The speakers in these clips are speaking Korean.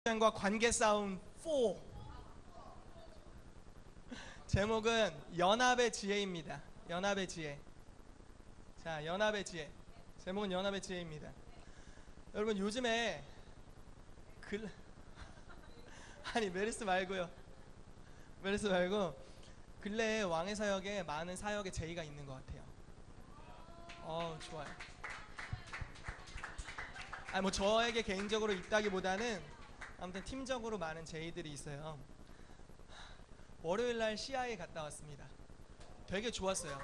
과 관계 싸움 4. 제목은 연합의 지혜입니다. 연합의 지혜. 자, 연합의 지혜. 제목은 연합의 지혜입니다. 여러분 요즘에 글 아니 메르스 말고요. 메르스 말고 근래에 왕의 사역에 많은 사역의 제의가 있는 것 같아요. 좋아요. 아니 뭐 저에게 개인적으로 있다기보다는 아무튼 팀적으로 많은 제의들이 있어요. 월요일 날 시야에 갔다 왔습니다. 되게 좋았어요.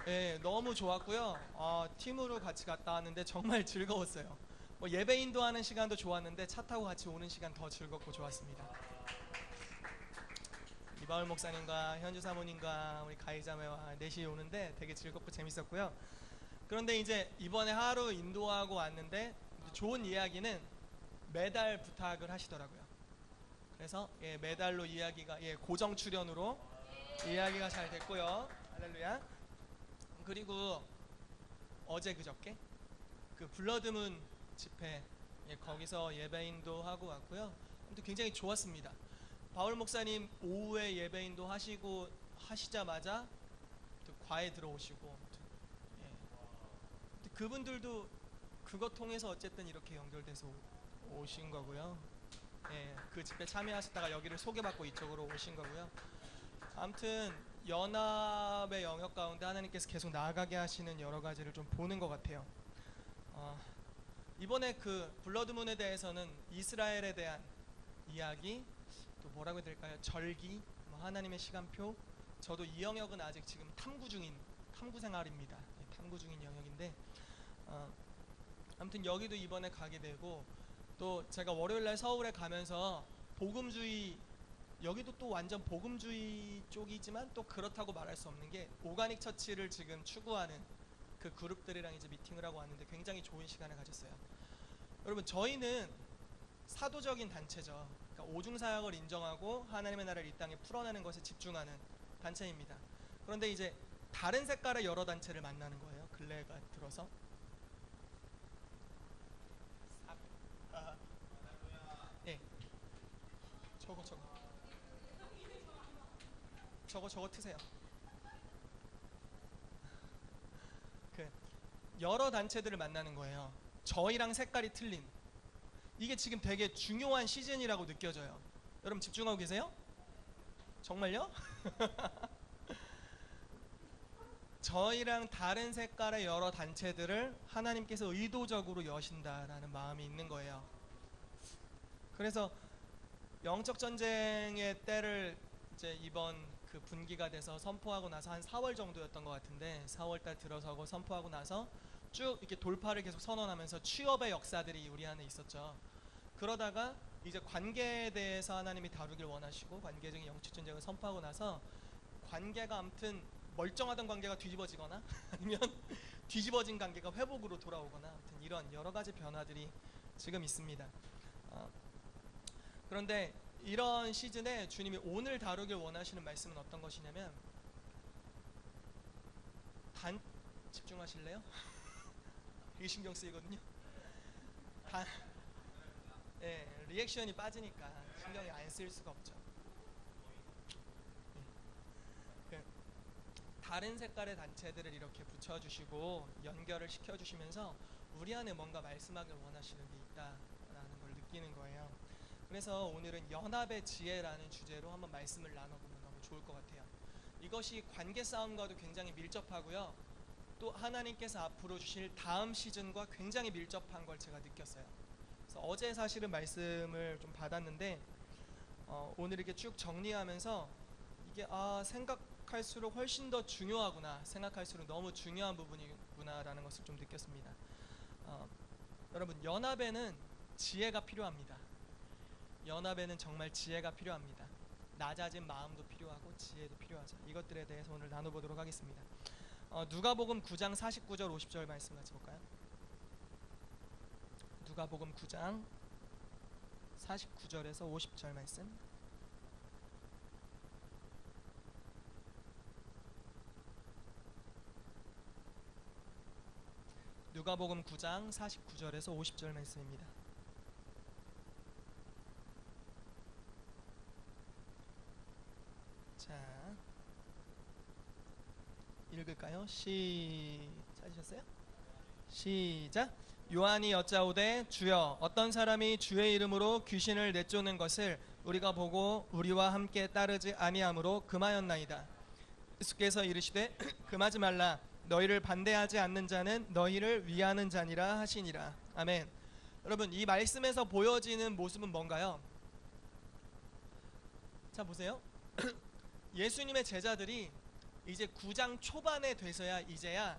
네, 너무 좋았고요. 팀으로 같이 갔다 왔는데 정말 즐거웠어요. 뭐 예배 인도하는 시간도 좋았는데 차 타고 같이 오는 시간 더 즐겁고 좋았습니다. 이바울 목사님과 현주 사모님과 우리 가이자매와 넷이 오는데 되게 즐겁고 재밌었고요. 그런데 이제 이번에 하루 인도하고 왔는데 좋은 이야기는 매달 부탁을 하시더라고요. 그래서 매달로 이야기가 고정 출연으로 이야기가 잘 됐고요. 할렐루야. 그리고 어제 그저께 그 블러드문 집회 거기서 예배인도 하고 왔고요. 아무튼 굉장히 좋았습니다. 바울 목사님 오후에 예배인도 하시자마자 또 과에 들어오시고 그분들도 그것 통해서 어쨌든 이렇게 연결돼서 오신 거고요. 그 집회 참여하셨다가 여기를 소개받고 이쪽으로 오신 거고요. 아무튼 연합의 영역 가운데 하나님께서 계속 나아가게 하시는 여러 가지를 좀 보는 것 같아요. 이번에 그 블러드문에 대해서는 이스라엘에 대한 이야기, 또 뭐라고 해야 될까요? 절기, 하나님의 시간표. 저도 이 영역은 아직 지금 탐구 생활입니다. 탐구 중인 영역인데 아무튼 여기도 이번에 가게 되고, 또 제가 월요일날 서울에 가면서 복음주의, 여기도 또 완전 복음주의 쪽이지만 또 그렇다고 말할 수 없는 게 오가닉 처치를 지금 추구하는 그 그룹들이랑 이제 미팅을 하고 왔는데 굉장히 좋은 시간을 가졌어요. 여러분 저희는 사도적인 단체죠. 그러니까 오중사역을 인정하고 하나님의 나라를 이 땅에 풀어내는 것에 집중하는 단체입니다. 그런데 이제 다른 색깔의 여러 단체를 만나는 거예요. 근래가 들어서. 예, 저거 트세요. 그 여러 단체들을 만나는 거예요. 저희랑 색깔이 틀린. 이게 지금 되게 중요한 시즌이라고 느껴져요. 여러분 집중하고 계세요? 정말요? 저희랑 다른 색깔의 여러 단체들을 하나님께서 의도적으로 여신다라는 마음이 있는 거예요. 그래서 영적 전쟁의 때를 이제 이번 그 분기가 돼서 선포하고 나서 한 4월 정도였던 것 같은데 4월달 들어서고 선포하고 나서 쭉 이렇게 돌파를 계속 선언하면서 취업의 역사들이 우리 안에 있었죠. 그러다가 이제 관계에 대해서 하나님이 다루길 원하시고 관계적인 영적 전쟁을 선포하고 나서 관계가 아무튼 멀쩡하던 관계가 뒤집어지거나 아니면 뒤집어진 관계가 회복으로 돌아오거나 아무튼 이런 여러 가지 변화들이 지금 있습니다. 그런데 이런 시즌에 주님이 오늘 다루길 원하시는 말씀은 어떤 것이냐면 집중하실래요? 이게 신경 쓰이거든요. 리액션이 빠지니까 신경이 안 쓰일 수가 없죠. 다른 색깔의 단체들을 이렇게 붙여주시고 연결을 시켜주시면서 우리 안에 뭔가 말씀하길 원하시는 게 있다라는 걸 느끼는 거예요. 그래서 오늘은 연합의 지혜라는 주제로 한번 말씀을 나눠보면 너무 좋을 것 같아요. 이것이 관계 싸움과도 굉장히 밀접하고요. 또 하나님께서 앞으로 주실 다음 시즌과 굉장히 밀접한 걸 제가 느꼈어요. 그래서 어제 사실은 말씀을 좀 받았는데 오늘 이렇게 쭉 정리하면서 이게 생각할수록 훨씬 더 중요하구나, 생각할수록 너무 중요한 부분이구나라는 것을 좀 느꼈습니다. 여러분 연합에는 지혜가 필요합니다. 연합에는 정말 지혜가 필요합니다. 낮아진 마음도 필요하고 지혜도 필요하죠. 이것들에 대해서 오늘 나눠보도록 하겠습니다. 누가복음 9장 49절 50절 말씀 같이 볼까요? 누가복음 9장 49절에서 50절 말씀. 누가복음 9장 49절에서 50절 말씀입니다. 읽을까요? 찾으셨어요? 시작. 요한이 여짜오되 주여 어떤 사람이 주의 이름으로 귀신을 내쫓는 것을 우리가 보고 우리와 함께 따르지 아니하므로 금하였나이다. 예수께서 이르시되 금하지 말라. 너희를 반대하지 않는 자는 너희를 위하는 자니라 하시니라. 아멘. 여러분, 이 말씀에서 보여지는 모습은 뭔가요? 자, 보세요. 예수님의 제자들이 이제 9장 초반에 돼서야 이제야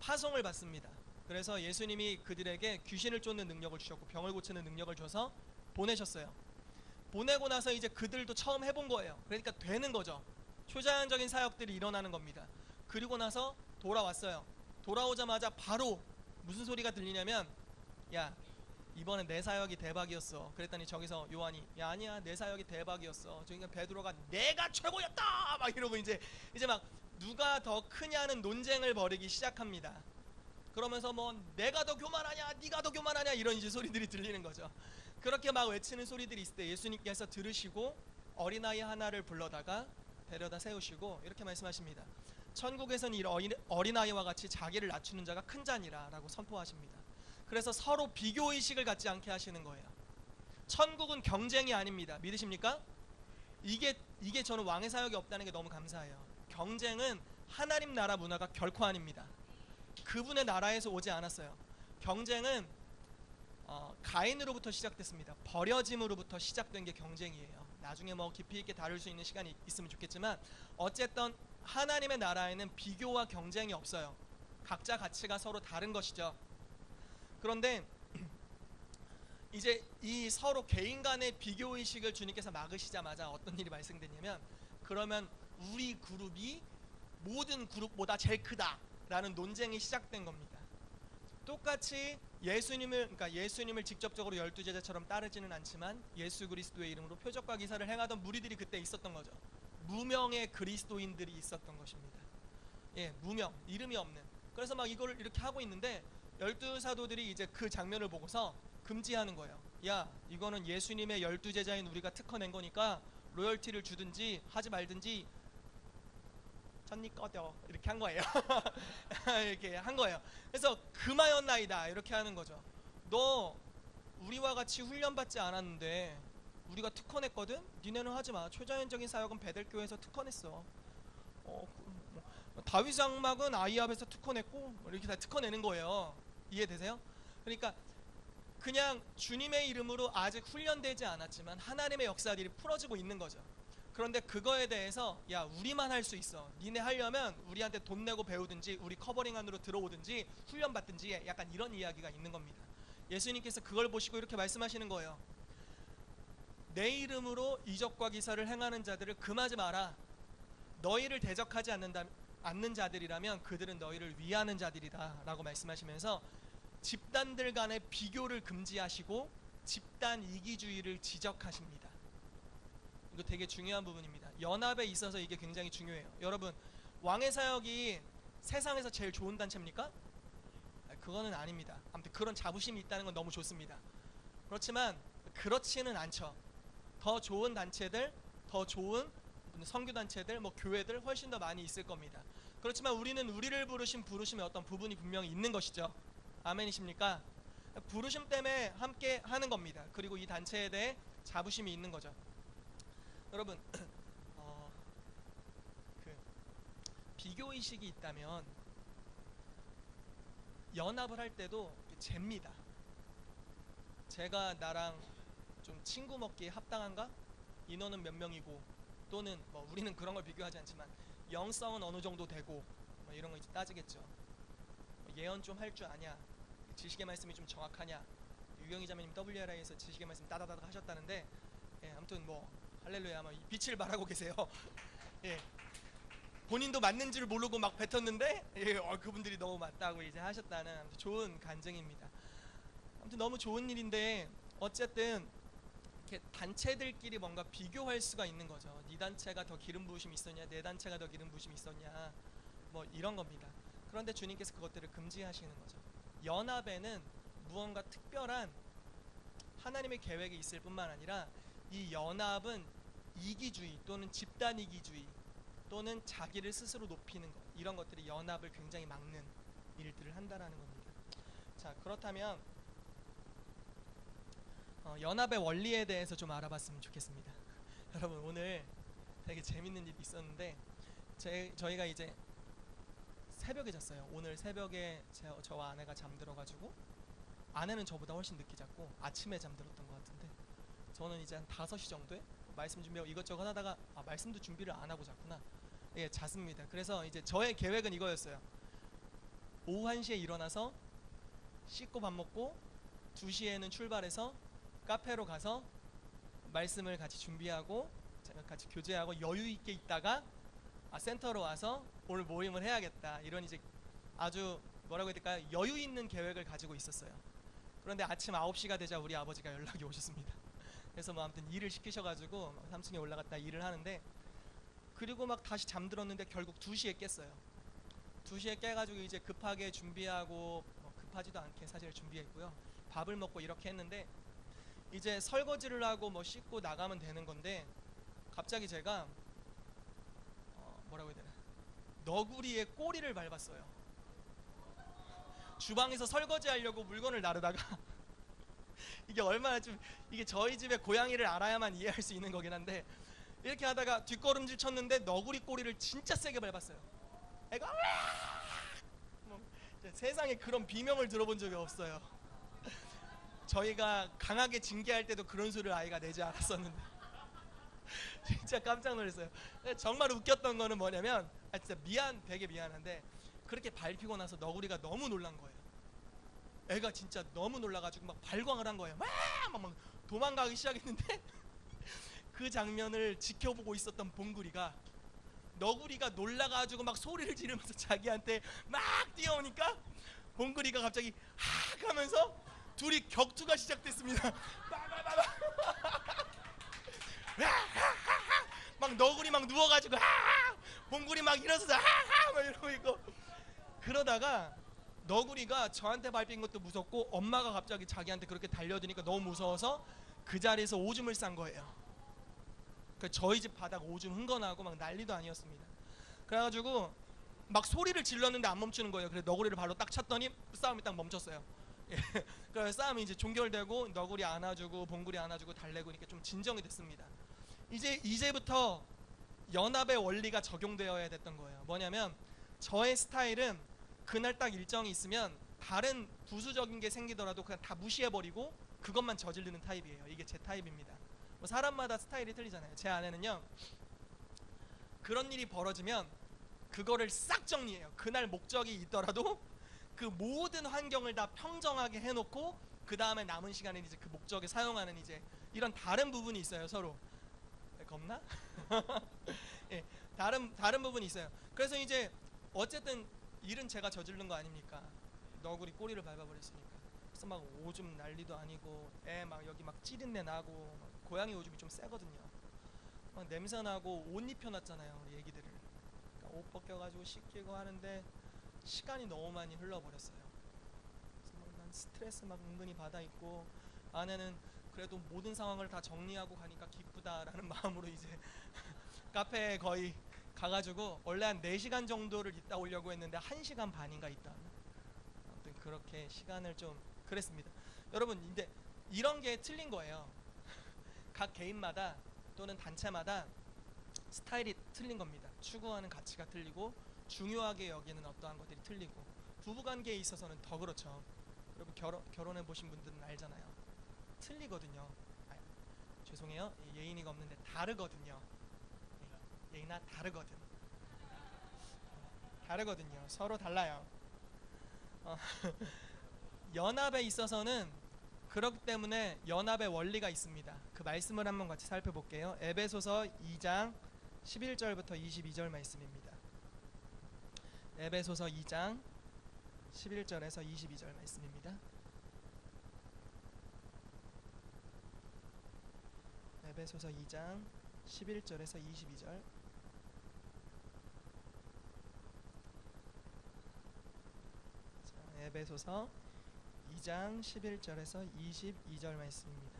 파송을 받습니다. 그래서 예수님이 그들에게 귀신을 쫓는 능력을 주셨고 병을 고치는 능력을 줘서 보내셨어요. 보내고 나서 이제 그들도 처음 해본 거예요. 그러니까 되는 거죠. 초자연적인 사역들이 일어나는 겁니다. 그리고 나서 돌아왔어요. 돌아오자마자 바로 무슨 소리가 들리냐면, 야, 이번엔 내 사역이 대박이었어. 그랬더니 저기서 요한이, 야, 아니야, 내 사역이 대박이었어. 저기가 베드로가 내가 최고였다 막 이러고 이제 막 누가 더 크냐는 논쟁을 벌이기 시작합니다. 그러면서 뭐 내가 더 교만하냐, 네가 더 교만하냐 이런 이제 소리들이 들리는 거죠. 그렇게 막 외치는 소리들이 있을 때 예수님께서 들으시고 어린아이 하나를 불러다가 데려다 세우시고 이렇게 말씀하십니다. 천국에서는 이 어린아이와 같이 자기를 낮추는 자가 큰 자니라 라고 선포하십니다. 그래서 서로 비교의식을 갖지 않게 하시는 거예요. 천국은 경쟁이 아닙니다. 믿으십니까? 이게 저는 왕의 사역이 없다는 게 너무 감사해요. 경쟁은 하나님 나라 문화가 결코 아닙니다. 그분의 나라에서 오지 않았어요. 경쟁은 가인으로부터 시작됐습니다. 버려짐으로부터 시작된 게 경쟁이에요. 나중에 뭐 깊이 있게 다룰 수 있는 시간이 있으면 좋겠지만 어쨌든 하나님의 나라에는 비교와 경쟁이 없어요. 각자 가치가 서로 다른 것이죠. 그런데 이제 이 서로 개인 간의 비교의식을 주님께서 막으시자마자 어떤 일이 발생됐냐면, 그러면 우리 그룹이 모든 그룹보다 제일 크다 라는 논쟁이 시작된 겁니다. 똑같이 예수님을 직접적으로 12제자처럼 따르지는 않지만 예수 그리스도의 이름으로 표적과 기사를 행하던 무리들이 그때 있었던 거죠. 무명의 그리스도인들이 있었던 것입니다. 예, 무명, 이름이 없는. 그래서 막 이걸 이렇게 하고 있는데 12사도들이 이제 그 장면을 보고서 금지하는 거예요. 야, 이거는 예수님의 12제자인 우리가 특허낸 거니까 로열티를 주든지 하지 말든지 천니 꺼져 이렇게 한 거예요. 이렇게 한 거예요. 그래서 금하였나이다 이렇게 하는 거죠. 너 우리와 같이 훈련받지 않았는데 우리가 특허냈거든? 니네는 하지 마. 초자연적인 사역은 베델교회에서 특허냈어. 다윗 장막은 아이압에서 특허냈고 이렇게 다 특허내는 거예요. 이해되세요? 그러니까 그냥 주님의 이름으로 아직 훈련되지 않았지만 하나님의 역사들이 풀어지고 있는 거죠. 그런데 그거에 대해서 야, 우리만 할 수 있어. 니네 하려면 우리한테 돈 내고 배우든지 우리 커버링 안으로 들어오든지 훈련받든지 약간 이런 이야기가 있는 겁니다. 예수님께서 그걸 보시고 이렇게 말씀하시는 거예요. 내 이름으로 이적과 기사를 행하는 자들을 금하지 마라. 너희를 대적하지 않는 자들이라면 그들은 너희를 위하는 자들이다 라고 말씀하시면서 집단들 간의 비교를 금지하시고 집단 이기주의를 지적하십니다. 이거 되게 중요한 부분입니다. 연합에 있어서 이게 굉장히 중요해요. 여러분, 왕의 사역이 세상에서 제일 좋은 단체입니까? 그거는 아닙니다. 아무튼 그런 자부심이 있다는 건 너무 좋습니다. 그렇지만 그렇지는 않죠. 더 좋은 단체들, 더 좋은 선교단체들, 뭐 교회들 훨씬 더 많이 있을 겁니다. 그렇지만 우리는 우리를 부르신 부르심의 어떤 부분이 분명히 있는 것이죠. 아멘이십니까? 부르심 때문에 함께 하는 겁니다. 그리고 이 단체에 대해 자부심이 있는 거죠. 여러분, 비교의식이 있다면 연합을 할 때도 잽니다. 제가 나랑 좀 친구 먹기에 합당한가? 인원은 몇 명이고, 또는 뭐 우리는 그런 걸 비교하지 않지만 영성은 어느 정도 되고 뭐 이런 거 이제 따지겠죠. 예언 좀 할 줄 아냐? 지식의 말씀이 좀 정확하냐? 유경희 자매님 WRI에서 지식의 말씀 따다다다 하셨다는데, 예, 아무튼 뭐 할렐루야, 뭐 빛을 발하고 계세요. 예, 본인도 맞는 줄 모르고 막 뱉었는데, 예, 그분들이 너무 맞다고 이제 하셨다는 아무튼 좋은 간증입니다. 아무튼 너무 좋은 일인데 어쨌든 이렇게 단체들끼리 뭔가 비교할 수가 있는 거죠. 네 단체가 더 기름 부으심이 있었냐, 내 단체가 더 기름 부으심이 있었냐, 뭐 이런 겁니다. 그런데 주님께서 그것들을 금지하시는 거죠. 연합에는 무언가 특별한 하나님의 계획이 있을 뿐만 아니라 이 연합은 이기주의 또는 집단 이기주의, 또는 자기를 스스로 높이는 것, 이런 것들이 연합을 굉장히 막는 일들을 한다라는 겁니다. 자, 그렇다면 연합의 원리에 대해서 좀 알아봤으면 좋겠습니다. 여러분, 오늘 되게 재밌는 일이 있었는데 저희가 이제 새벽에 잤어요. 오늘 새벽에 저와 아내가 잠들어가지고, 아내는 저보다 훨씬 늦게 잤고 아침에 잠들었던 것 같은데, 저는 이제 한 5시 정도에 말씀 준비하고 이것저것 하다가 말씀도 준비를 안 하고 잤구나. 예, 잤습니다. 그래서 이제 저의 계획은 이거였어요. 오후 1시에 일어나서 씻고 밥 먹고 2시에는 출발해서 카페로 가서 말씀을 같이 준비하고 같이 교제하고 여유 있게 있다가 센터로 와서 오늘 모임을 해야겠다, 이런 이제 아주 뭐라고 해야 될까요? 여유 있는 계획을 가지고 있었어요. 그런데 아침 9시가 되자 우리 아버지가 연락이 오셨습니다. 그래서 뭐 아무튼 일을 시키셔가지고 3층에 올라갔다 일을 하는데, 그리고 막 다시 잠들었는데 결국 2시에 깼어요. 2시에 깨가지고 이제 급하게 준비하고, 급하지도 않게 사실 준비했고요. 밥을 먹고 이렇게 했는데, 이제 설거지를 하고 뭐 씻고 나가면 되는 건데, 갑자기 제가 뭐라고 해야 되나, 너구리의 꼬리를 밟았어요. 주방에서 설거지 하려고 물건을 나르다가 이게 얼마나 좀, 이게 저희 집의 고양이를 알아야만 이해할 수 있는 거긴 한데, 이렇게 하다가 뒷걸음질 쳤는데 너구리 꼬리를 진짜 세게 밟았어요. 애가 뭐, 세상에 그런 비명을 들어본 적이 없어요. 저희가 강하게 징계할 때도 그런 소리를 아이가 내지 않았었는데 진짜 깜짝 놀랐어요. 정말 웃겼던 거는 뭐냐면, 진짜 되게 미안한데, 그렇게 밟히고 나서 너구리가 너무 놀란 거예요. 애가 진짜 너무 놀라가지고 막 발광을 한 거예요. 막 도망가기 시작했는데 그 장면을 지켜보고 있었던 봉구리가, 너구리가 놀라가지고 막 소리를 지르면서 자기한테 막 뛰어오니까 봉구리가 갑자기 하 하면서 둘이 격투가 시작됐습니다. 막 너구리 막 누워가지고 봉구리 막 일어서서 막 이러고 있고, 그러다가 너구리가 저한테 밟힌 것도 무섭고 엄마가 갑자기 자기한테 그렇게 달려드니까 너무 무서워서 그 자리에서 오줌을 싼 거예요. 저희 집 바닥 오줌 흥건하고 막 난리도 아니었습니다. 그래가지고 막 소리를 질렀는데 안 멈추는 거예요. 그래서 너구리를 발로 딱 찼더니 싸움이 딱 멈췄어요. 예. 그래서 싸움이 이제 종결되고 너구리 안아주고 봉구리 안아주고 달래고, 이렇게 좀 진정이 됐습니다. 이제부터 연합의 원리가 적용되어야 됐던 거예요. 뭐냐면, 저의 스타일은 그날 딱 일정이 있으면 다른 부수적인 게 생기더라도 그냥 다 무시해버리고 그것만 저지르는 타입이에요. 이게 제 타입입니다. 뭐 사람마다 스타일이 틀리잖아요. 제 아내는요, 그런 일이 벌어지면 그거를 싹 정리해요. 그날 목적이 있더라도 그 모든 환경을 다 평정하게 해놓고 그 다음에 남은 시간에 이제 그 목적에 사용하는 이제 이런 다른 부분이 있어요. 서로 겁나? 예, 다른 부분이 있어요. 그래서 이제 어쨌든 일은 제가 저지른 거 아닙니까? 너구리 꼬리를 밟아버렸으니까. 그래서 막 오줌 난리도 아니고, 애 막 여기 막 찌린내 나고, 막 고양이 오줌이 좀 세거든요. 막 냄새 나고 옷 입혀놨잖아요, 우리 애기들을. 그러니까 옷 벗겨가지고 씻기고 하는데 시간이 너무 많이 흘러버렸어요. 그래서 막 난 스트레스 막 은근히 받아 있고, 아내는 그래도 모든 상황을 다 정리하고 가니까 기쁘다라는 마음으로 이제 카페에 거의 가가지고 원래 한 4시간 정도를 있다 오려고 했는데 1시간 반인가 있다. 아무튼 그렇게 시간을 좀 그랬습니다. 여러분, 근데 이런 게 틀린 거예요. 각 개인마다 또는 단체마다 스타일이 틀린 겁니다. 추구하는 가치가 틀리고 중요하게 여기는 어떠한 것들이 틀리고, 부부관계에 있어서는 더 그렇죠. 여러분 결혼해 보신 분들은 알잖아요. 틀리거든요. 죄송해요, 예인이가 없는데 다르거든요. 예인아, 다르거든요. 서로 달라요. 연합에 있어서는 그렇기 때문에 연합의 원리가 있습니다. 그 말씀을 한번 같이 살펴볼게요. 에베소서 2장 11절부터 22절 말씀입니다. 에베소서 2장 11절에서 22절 말씀입니다. 에베소서 2장 11절에서 22절. 에베소서 2장 11절에서 22절 말씀입니다.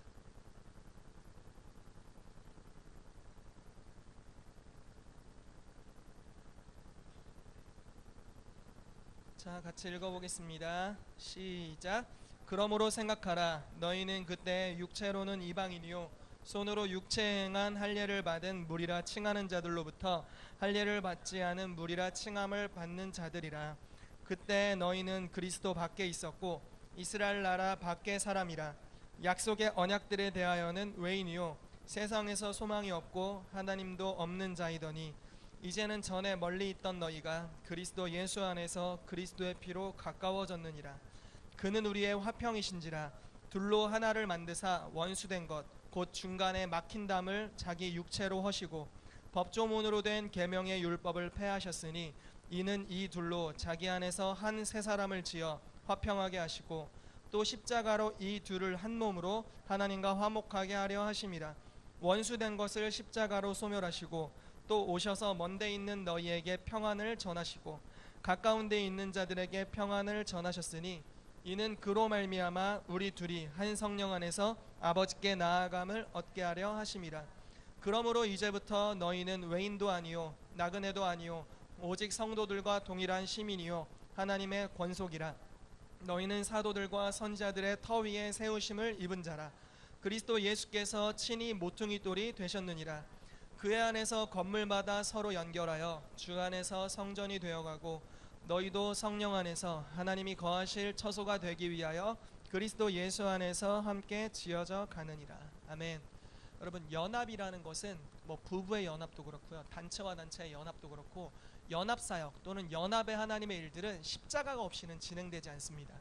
자, 같이 읽어보겠습니다. 시작. 그러므로 생각하라. 너희는 그때 육체로는 이방인이요 손으로 육체에 행한 할례를 받은 무리라 칭하는 자들로부터 할례를 받지 않은 무리라 칭함을 받는 자들이라. 그때 너희는 그리스도 밖에 있었고 이스라엘 나라 밖의 사람이라. 약속의 언약들에 대하여는 외인이요 세상에서 소망이 없고 하나님도 없는 자이더니 이제는 전에 멀리 있던 너희가 그리스도 예수 안에서 그리스도의 피로 가까워졌느니라. 그는 우리의 화평이신지라. 둘로 하나를 만드사 원수된 것 곧 중간에 막힌 담을 자기 육체로 허시고 법조문으로 된 계명의 율법을 폐하셨으니 이는 이 둘로 자기 안에서 한 새 사람을 지어 화평하게 하시고 또 십자가로 이 둘을 한 몸으로 하나님과 화목하게 하려 하심이라. 원수된 것을 십자가로 소멸하시고 또 오셔서 먼데 있는 너희에게 평안을 전하시고 가까운 데 있는 자들에게 평안을 전하셨으니 이는 그로 말미암아 우리 둘이 한 성령 안에서 아버지께 나아감을 얻게 하려 하심이라. 그러므로 이제부터 너희는 외인도 아니요 나그네도 아니요 오직 성도들과 동일한 시민이요 하나님의 권속이라. 너희는 사도들과 선지자들의 터 위에 세우심을 입은 자라. 그리스도 예수께서 친히 모퉁이 돌이 되셨느니라. 그의 안에서 건물마다 서로 연결하여 주 안에서 성전이 되어가고 너희도 성령 안에서 하나님이 거하실 처소가 되기 위하여 그리스도 예수 안에서 함께 지어져 가느니라. 아멘. 여러분, 연합이라는 것은 뭐 부부의 연합도 그렇고요, 단체와 단체의 연합도 그렇고 연합사역 또는 연합의 하나님의 일들은 십자가가 없이는 진행되지 않습니다.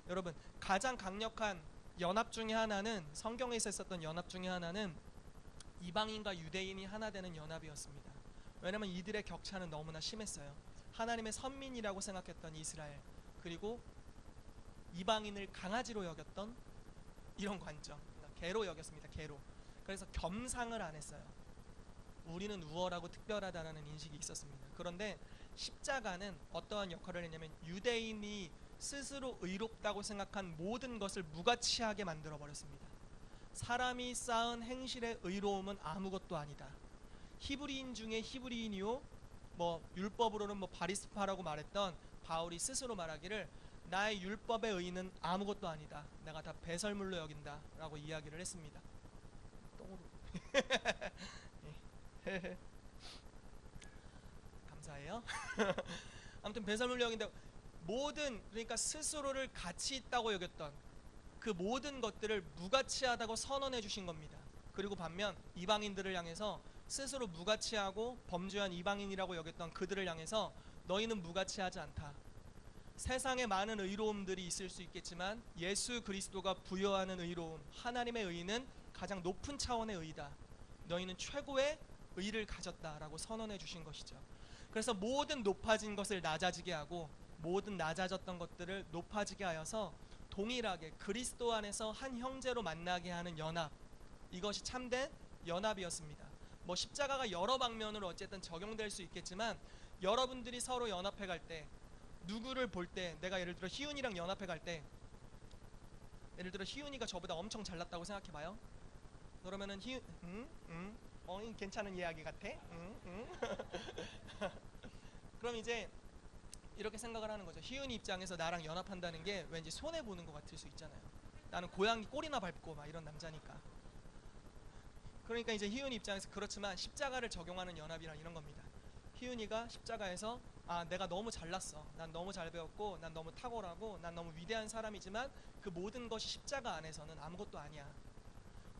여러분, 가장 강력한 연합 중에 하나는, 성경에서 있었던 연합 중에 하나는 이방인과 유대인이 하나 되는 연합이었습니다. 왜냐하면 이들의 격차는 너무나 심했어요. 하나님의 선민이라고 생각했던 이스라엘, 그리고 이방인을 강아지로 여겼던 이런 관점, 개로 여겼습니다. 개로. 그래서 겸상을 안 했어요. 우리는 우월하고 특별하다는 인식이 있었습니다. 그런데 십자가는 어떠한 역할을 했냐면 유대인이 스스로 의롭다고 생각한 모든 것을 무가치하게 만들어 버렸습니다. 사람이 쌓은 행실의 의로움은 아무것도 아니다. 히브리인 중에 히브리인이요, 뭐 율법으로는 뭐 바리스파라고 말했던 바울이 스스로 말하기를 나의 율법의 의는 아무것도 아니다. 내가 다 배설물로 여긴다 라고 이야기를 했습니다. 똥으로 감사해요. 아무튼 배설물로 여긴다. 모든, 그러니까 스스로를 가치 있다고 여겼던 그 모든 것들을 무가치하다고 선언해 주신 겁니다. 그리고 반면 이방인들을 향해서 스스로 무가치하고 범죄한 이방인이라고 여겼던 그들을 향해서 너희는 무가치하지 않다. 세상에 많은 의로움들이 있을 수 있겠지만 예수 그리스도가 부여하는 의로움, 하나님의 의는 가장 높은 차원의 의다. 너희는 최고의 의를 가졌다라고 선언해 주신 것이죠. 그래서 모든 높아진 것을 낮아지게 하고 모든 낮아졌던 것들을 높아지게 하여서 동일하게 그리스도 안에서 한 형제로 만나게 하는 연합, 이것이 참된 연합이었습니다. 뭐 십자가가 여러 방면으로 어쨌든 적용될 수 있겠지만 여러분들이 서로 연합해 갈 때, 누구를 볼 때, 내가 예를 들어 희윤이랑 연합해 갈 때, 예를 들어 희윤이가 저보다 엄청 잘났다고 생각해 봐요. 그러면은 희윤 괜찮은 이야기 같아. 그럼 이제 이렇게 생각을 하는 거죠. 희윤이 입장에서 나랑 연합한다는 게 왠지 손해 보는 것 같을 수 있잖아요. 나는 고양이 꼬리나 밟고 막 이런 남자니까. 그러니까 이제 희윤이 입장에서 그렇지만 십자가를 적용하는 연합이란 이런 겁니다. 희윤이가 십자가에서 내가 너무 잘났어, 난 너무 잘 배웠고 난 너무 탁월하고 난 너무 위대한 사람이지만 그 모든 것이 십자가 안에서는 아무것도 아니야.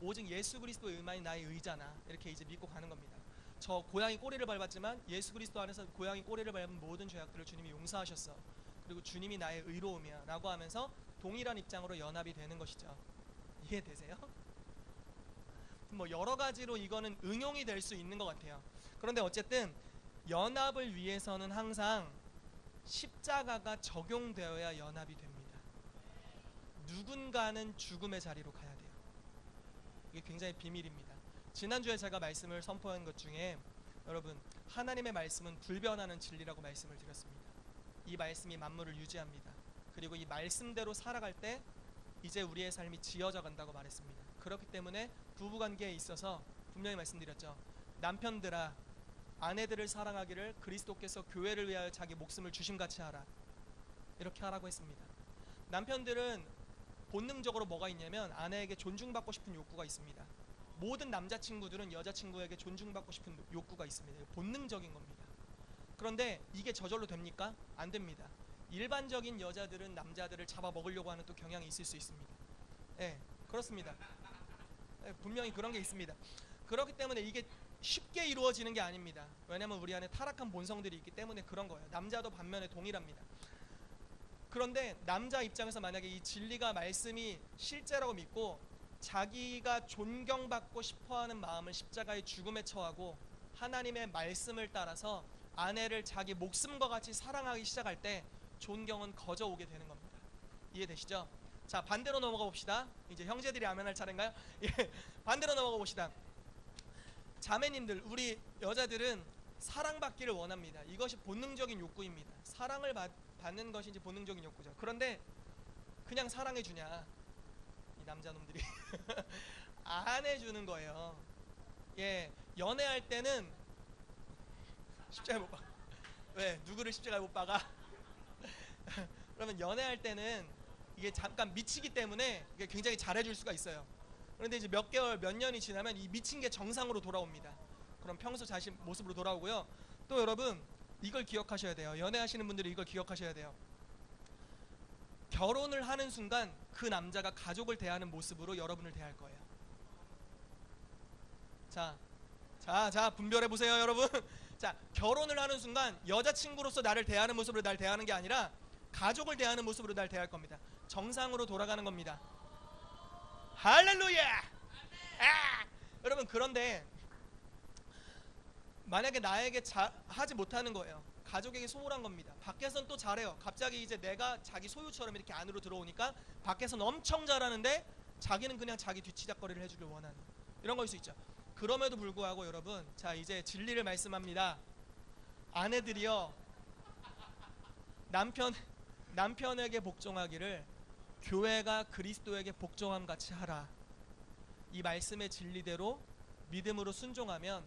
오직 예수 그리스도의 의만이 나의 의잖아. 이렇게 이제 믿고 가는 겁니다. 저 고양이 꼬리를 밟았지만 예수 그리스도 안에서 고양이 꼬리를 밟은 모든 죄악들을 주님이 용서하셨어. 그리고 주님이 나의 의로움이야 라고 하면서 동일한 입장으로 연합이 되는 것이죠. 이해되세요? 뭐 여러 가지로 이거는 응용이 될 수 있는 것 같아요. 그런데 어쨌든 연합을 위해서는 항상 십자가가 적용되어야 연합이 됩니다. 누군가는 죽음의 자리로 가야 돼요. 이게 굉장히 비밀입니다. 지난주에 제가 말씀을 선포한 것 중에 여러분, 하나님의 말씀은 불변하는 진리라고 말씀을 드렸습니다. 이 말씀이 만물을 유지합니다. 그리고 이 말씀대로 살아갈 때 이제 우리의 삶이 지어져 간다고 말했습니다. 그렇기 때문에 부부관계에 있어서 분명히 말씀드렸죠. 남편들아, 아내들을 사랑하기를 그리스도께서 교회를 위하여 자기 목숨을 주심같이 하라. 이렇게 하라고 했습니다. 남편들은 본능적으로 뭐가 있냐면 아내에게 존중받고 싶은 욕구가 있습니다. 모든 남자친구들은 여자친구에게 존중받고 싶은 욕구가 있습니다. 본능적인 겁니다. 그런데 이게 저절로 됩니까? 안 됩니다. 일반적인 여자들은 남자들을 잡아먹으려고 하는 또 경향이 있을 수 있습니다. 예, 그렇습니다. 예, 분명히 그런 게 있습니다. 그렇기 때문에 이게 쉽게 이루어지는 게 아닙니다. 왜냐하면 우리 안에 타락한 본성들이 있기 때문에 그런 거예요. 남자도 반면에 동일합니다. 그런데 남자 입장에서 만약에 이 진리가 말씀이 실제라고 믿고 자기가 존경받고 싶어하는 마음을 십자가의 죽음에 처하고 하나님의 말씀을 따라서 아내를 자기 목숨과 같이 사랑하기 시작할 때 존경은 거저오게 되는 겁니다. 이해되시죠? 자, 반대로 넘어가 봅시다. 이제 형제들이 아멘할 차례인가요? 예, 반대로 넘어가 봅시다. 자매님들, 우리 여자들은 사랑받기를 원합니다. 이것이 본능적인 욕구입니다. 사랑을 받는 것이 이제 본능적인 욕구죠. 그런데 그냥 사랑해 주냐, 이 남자놈들이 안 해주는 거예요. 예, 연애할 때는 십자가에 못 박아. 왜? 누구를 십자가에 못 박아? 그러면 연애할 때는 이게 잠깐 미치기 때문에 이게 굉장히 잘해줄 수가 있어요. 그런데 이제 몇 개월, 몇 년이 지나면 이 미친 게 정상으로 돌아옵니다. 그럼 평소 자신 모습으로 돌아오고요. 또 여러분, 이걸 기억하셔야 돼요. 연애하시는 분들이 이걸 기억하셔야 돼요. 결혼을 하는 순간 그 남자가 가족을 대하는 모습으로 여러분을 대할 거예요. 자, 분별해 보세요, 여러분. 자, 결혼을 하는 순간 여자친구로서 나를 대하는 모습으로 날 대하는 게 아니라 가족을 대하는 모습으로 날 대할 겁니다. 정상으로 돌아가는 겁니다. 할렐루야! 여러분, 그런데 만약에 나에게 하지 못하는 거예요. 가족에게 소홀한 겁니다. 밖에서는 또 잘해요. 갑자기 이제 내가 자기 소유처럼 이렇게 안으로 들어오니까 밖에서는 엄청 잘하는데 자기는 그냥 자기 뒤치작거리를 해주길 원하는, 이런 걸 수 있죠. 그럼에도 불구하고 여러분, 자, 이제 진리를 말씀합니다. 아내들이요, 남편에게 복종하기를 교회가 그리스도에게 복종함 같이 하라. 이 말씀의 진리대로 믿음으로 순종하면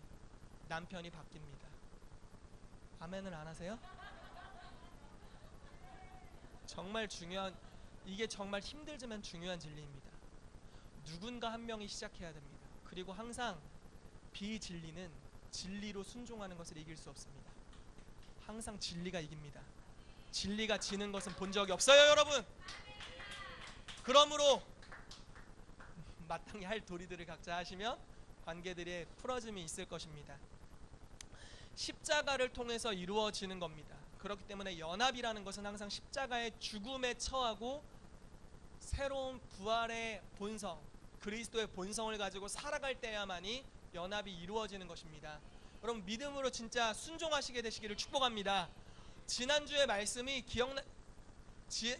남편이 바뀝니다. 아멘을 안 하세요? 정말 중요한, 이게 정말 힘들지만 중요한 진리입니다. 누군가 한 명이 시작해야 됩니다. 그리고 항상 비진리는 진리로 순종하는 것을 이길 수 없습니다. 항상 진리가 이깁니다. 진리가 지는 것은 본 적이 없어요, 여러분. 그러므로 마땅히 할 도리들을 각자 하시면 관계들의 풀어짐이 있을 것입니다. 십자가를 통해서 이루어지는 겁니다. 그렇기 때문에 연합이라는 것은 항상 십자가의 죽음에 처하고 새로운 부활의 본성, 그리스도의 본성을 가지고 살아갈 때야만이 연합이 이루어지는 것입니다. 여러분, 믿음으로 진짜 순종하시게 되시기를 축복합니다. 지난주의 말씀이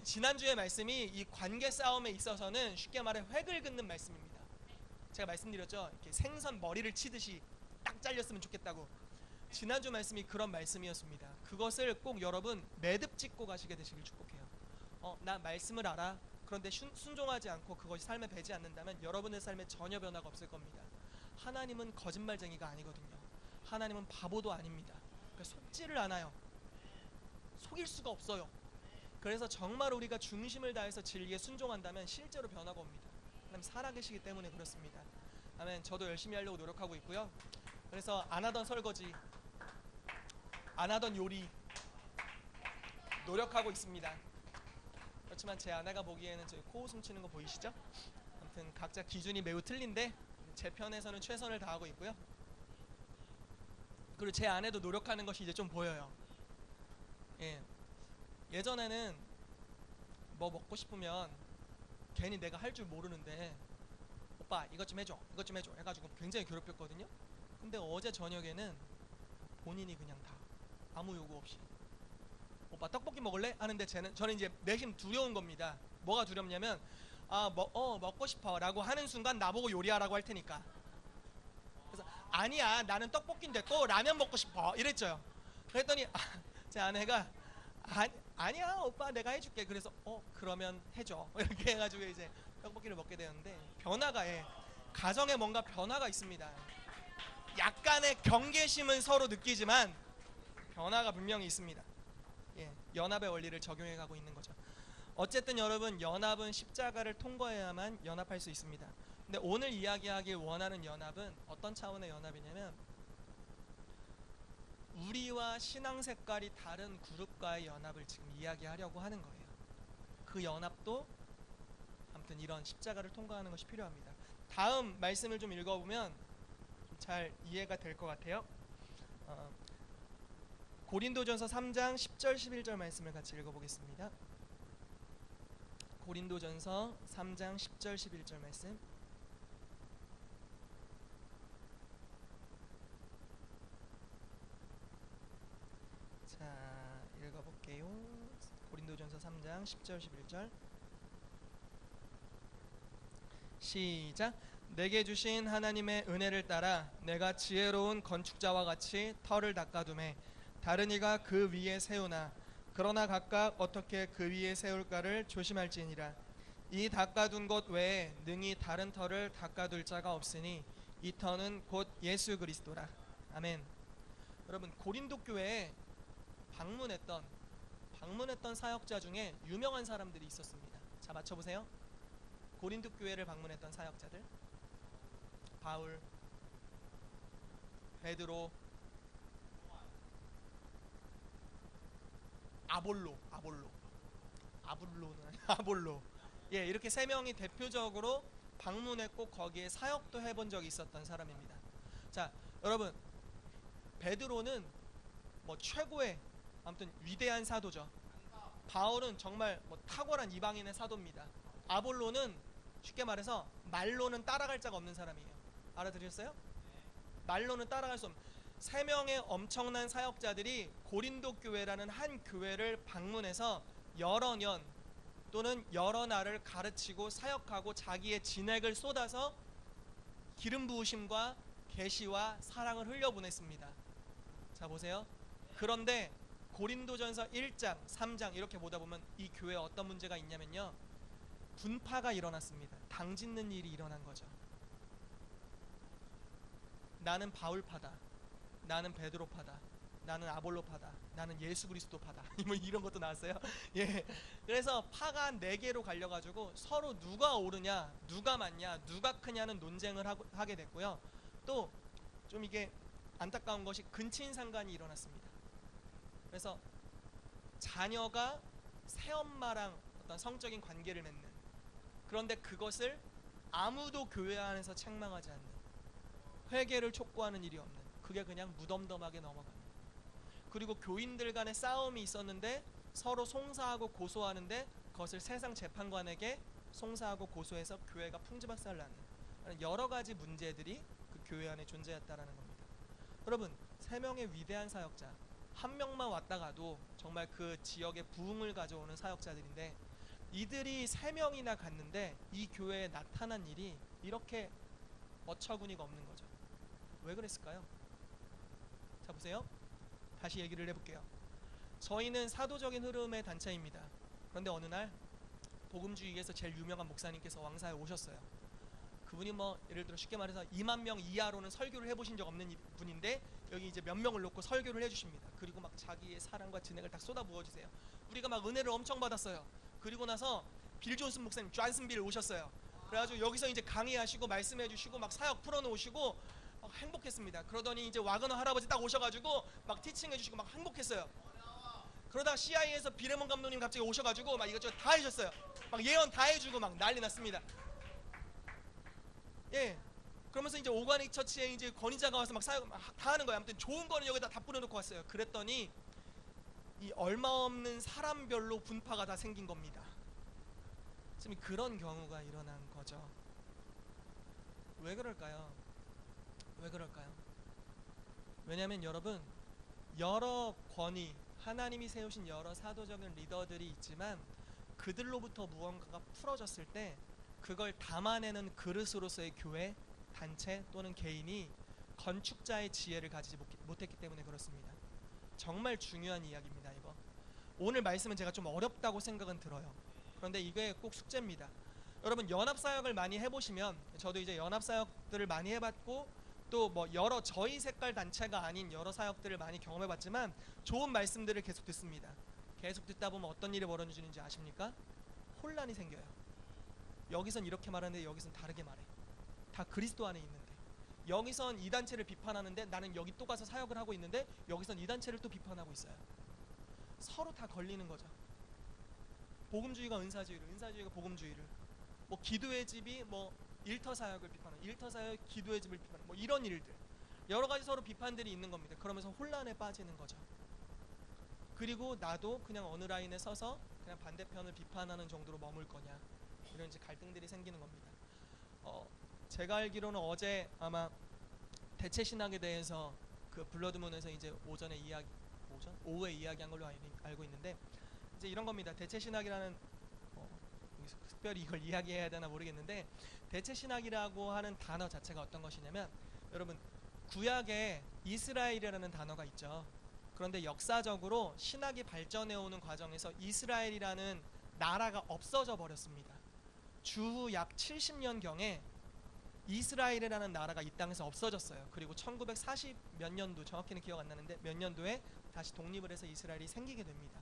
지난주의 말씀이 이 관계 싸움에 있어서는 쉽게 말해 획을 긋는 말씀입니다. 제가 말씀드렸죠. 이렇게 생선 머리를 치듯이 딱 잘렸으면 좋겠다고. 지난주 말씀이 그런 말씀이었습니다. 그것을 꼭 여러분 매듭 짓고 가시게 되시길 축복해요. 나 말씀을 알아. 그런데 순종하지 않고 그것이 삶에 배지 않는다면 여러분의 삶에 전혀 변화가 없을 겁니다. 하나님은 거짓말쟁이가 아니거든요. 하나님은 바보도 아닙니다. 그러니까 속지를 않아요. 속일 수가 없어요. 그래서 정말 우리가 중심을 다해서 진리에 순종한다면 실제로 변화가 옵니다. 하나님 살아계시기 때문에 그렇습니다. 아멘. 저도 열심히 하려고 노력하고 있고요. 그래서 안 하던 설거지, 안 하던 요리 노력하고 있습니다. 그렇지만 제 아내가 보기에는 저 코웃음 치는 거 보이시죠? 아무튼 각자 기준이 매우 틀린데 제 편에서는 최선을 다하고 있고요. 그리고 제 아내도 노력하는 것이 이제 좀 보여요. 예. 예전에는 뭐 먹고 싶으면 괜히 내가 할 줄 모르는데 오빠 이것 좀 해줘, 이것 좀 해줘 해가지고 굉장히 괴롭혔거든요. 근데 어제 저녁에는 본인이 그냥 다 아무 요구 없이 오빠 떡볶이 먹을래? 하는데 저는 이제 내심 두려운 겁니다. 뭐가 두렵냐면 먹고 싶어 라고 하는 순간 나보고 요리하라고 할 테니까. 그래서 아니야, 나는 떡볶이는 됐고 라면 먹고 싶어 이랬죠. 그랬더니 제 아내가 아니야 오빠 내가 해줄게. 그래서 그러면 해줘 이렇게 해가지고 이제 떡볶이를 먹게 되었는데 변화가, 가정에 뭔가 변화가 있습니다. 약간의 경계심은 서로 느끼지만 변화가 분명히 있습니다. 예. 연합의 원리를 적용해 가고 있는 거죠. 어쨌든 여러분, 연합은 십자가를 통과해야만 연합할 수 있습니다. 근데 오늘 이야기하길 원하는 연합은 어떤 차원의 연합이냐면, 우리와 신앙 색깔이 다른 그룹과의 연합을 지금 이야기하려고 하는 거예요. 그 연합도 아무튼 이런 십자가를 통과하는 것이 필요합니다. 다음 말씀을 좀 읽어보면 잘 이해가 될 것 같아요. 고린도전서 3장 10절 11절 말씀을 같이 읽어보겠습니다. 고린도전서 3장 10절 11절 말씀. 자, 읽어볼게요. 고린도전서 3장 10절 11절. 시작. 내게 주신 하나님의 은혜를 따라 내가 지혜로운 건축자와 같이 터를 닦아두매 다른 이가 그 위에 세우나 그러나 각각 어떻게 그 위에 세울까를 조심할지니라. 이 닦아둔 것 외에 능히 다른 터를 닦아둘 자가 없으니 이 터는 곧 예수 그리스도라. 아멘. 여러분, 고린도 교회에 방문했던 사역자 중에 유명한 사람들이 있었습니다. 자, 맞춰보세요. 고린도 교회를 방문했던 사역자들: 바울, 베드로, 아볼로. 예, 이렇게 세 명이 대표적으로 방문했고 거기에 사역도 해본 적이 있었던 사람입니다. 자, 여러분, 베드로는 뭐 최고의 아무튼 위대한 사도죠. 바울은 정말 뭐 탁월한 이방인의 사도입니다. 아볼로는 쉽게 말해서 말로는 따라갈 자가 없는 사람이에요. 알아들으셨어요? 말로는 따라갈 수 없는 세 명의 엄청난 사역자들이 고린도 교회라는 한 교회를 방문해서 여러 년 또는 여러 날을 가르치고 사역하고 자기의 진액을 쏟아서 기름 부으심과 계시와 사랑을 흘려보냈습니다. 자, 보세요. 그런데 고린도전서 1장, 3장 이렇게 보다 보면 이 교회에 어떤 문제가 있냐면요, 분파가 일어났습니다. 당짓는 일이 일어난 거죠. 나는 바울파다, 나는 베드로파다, 나는 아볼로파다, 나는 예수 그리스도파다. 뭐 이런 것도 나왔어요. 예. 그래서 파가 4개로 갈려가지고 서로 누가 옳으냐, 누가 맞냐, 누가 크냐는 논쟁을 하게 됐고요. 또 좀 이게 안타까운 것이 근친상간이 일어났습니다. 그래서 자녀가 새엄마랑 어떤 성적인 관계를 맺는, 그런데 그것을 아무도 교회 안에서 책망하지 않는, 회개를 촉구하는 일이 없는, 그게 그냥 무덤덤하게 넘어가는, 그리고 교인들 간의 싸움이 있었는데 서로 송사하고 고소하는데 그것을 세상 재판관에게 송사하고 고소해서 교회가 풍지박살 나는 여러 가지 문제들이 그 교회 안에 존재했다라는 겁니다. 여러분, 3명의 위대한 사역자, 한 명만 왔다 가도 정말 그 지역에 부흥을 가져오는 사역자들인데, 이들이 3명이나 갔는데 이 교회에 나타난 일이 이렇게 어처구니가 없는 거죠. 왜 그랬을까요? 자, 보세요. 다시 얘기를 해볼게요. 저희는 사도적인 흐름의 단체입니다. 그런데 어느 날 복음주의에서 제일 유명한 목사님께서 왕사에 오셨어요. 그분이 뭐 예를 들어 쉽게 말해서 2만 명 이하로는 설교를 해보신 적 없는 분인데 여기 이제 몇 명을 놓고 설교를 해주십니다. 그리고 막 자기의 사랑과 진액을 딱 쏟아 부어주세요. 우리가 막 은혜를 엄청 받았어요. 그리고 나서 빌 존슨 목사님, 존슨빌 오셨어요. 그래가지고 여기서 이제 강의하시고 말씀해주시고 막 사역 풀어놓으시고 막 행복했습니다. 그러더니 이제 와그너 할아버지 딱 오셔가지고 막 티칭해주시고 막 행복했어요. 그러다가 CIA에서 비레몬 감독님 갑자기 오셔가지고 막 이것저것 다 해주셨어요. 막 예언 다 해주고 막 난리 났습니다. 예. 그러면서 이제 오가닉 처치에 이제 권위자가 와서 막 사역 다 하는 거예요. 아무튼 좋은 거는 여기다 다 뿌려놓고 왔어요. 그랬더니 이 얼마 없는 사람별로 분파가 다 생긴 겁니다. 지금 그런 경우가 일어난 거죠. 왜 그럴까요? 왜 그럴까요? 왜냐하면 여러분, 여러 권위, 하나님이 세우신 여러 사도적인 리더들이 있지만 그들로부터 무언가가 풀어졌을 때 그걸 담아내는 그릇으로서의 교회, 단체 또는 개인이 건축자의 지혜를 가지지 못했기 때문에 그렇습니다. 정말 중요한 이야기입니다. 이거 오늘 말씀은 제가 좀 어렵다고 생각은 들어요. 그런데 이게 꼭 숙제입니다. 여러분, 연합사역을 많이 해보시면, 저도 이제 연합사역들을 많이 해봤고 또 뭐 여러 저희 색깔 단체가 아닌 여러 사역들을 많이 경험해봤지만 좋은 말씀들을 계속 듣습니다. 계속 듣다 보면 어떤 일이 벌어지는지 아십니까? 혼란이 생겨요. 여기선 이렇게 말하는데 여기선 다르게 말해. 다 그리스도 안에 있는데. 여기선 이 단체를 비판하는데 나는 여기 또 가서 사역을 하고 있는데 여기선 이 단체를 또 비판하고 있어요. 서로 다 걸리는 거죠. 복음주의가 은사주의를, 은사주의가 복음주의를, 뭐 기도의 집이 뭐 일터 사역을 비판하는, 일터 사역 기도의 집을 비판하는, 뭐 이런 일들, 여러 가지 서로 비판들이 있는 겁니다. 그러면서 혼란에 빠지는 거죠. 그리고 나도 그냥 어느 라인에 서서 그냥 반대편을 비판하는 정도로 머물 거냐, 이런 이제 갈등들이 생기는 겁니다. 제가 알기로는 어제 아마 대체 신학에 대해서 그 블러드문에서 이제 오후에 이야기한 걸로 알고 있는데, 이제 이런 겁니다. 대체 신학이라는 여기서 특별히 이걸 이야기해야 되나 모르겠는데, 대체 신학이라고 하는 단어 자체가 어떤 것이냐면, 여러분 구약에 이스라엘이라는 단어가 있죠. 그런데 역사적으로 신학이 발전해 오는 과정에서 이스라엘이라는 나라가 없어져 버렸습니다. 주후 약 70년경에 이스라엘이라는 나라가 이 땅에서 없어졌어요. 그리고 1940 몇 년도, 정확히는 기억 안 나는데 몇 년도에 다시 독립을 해서 이스라엘이 생기게 됩니다.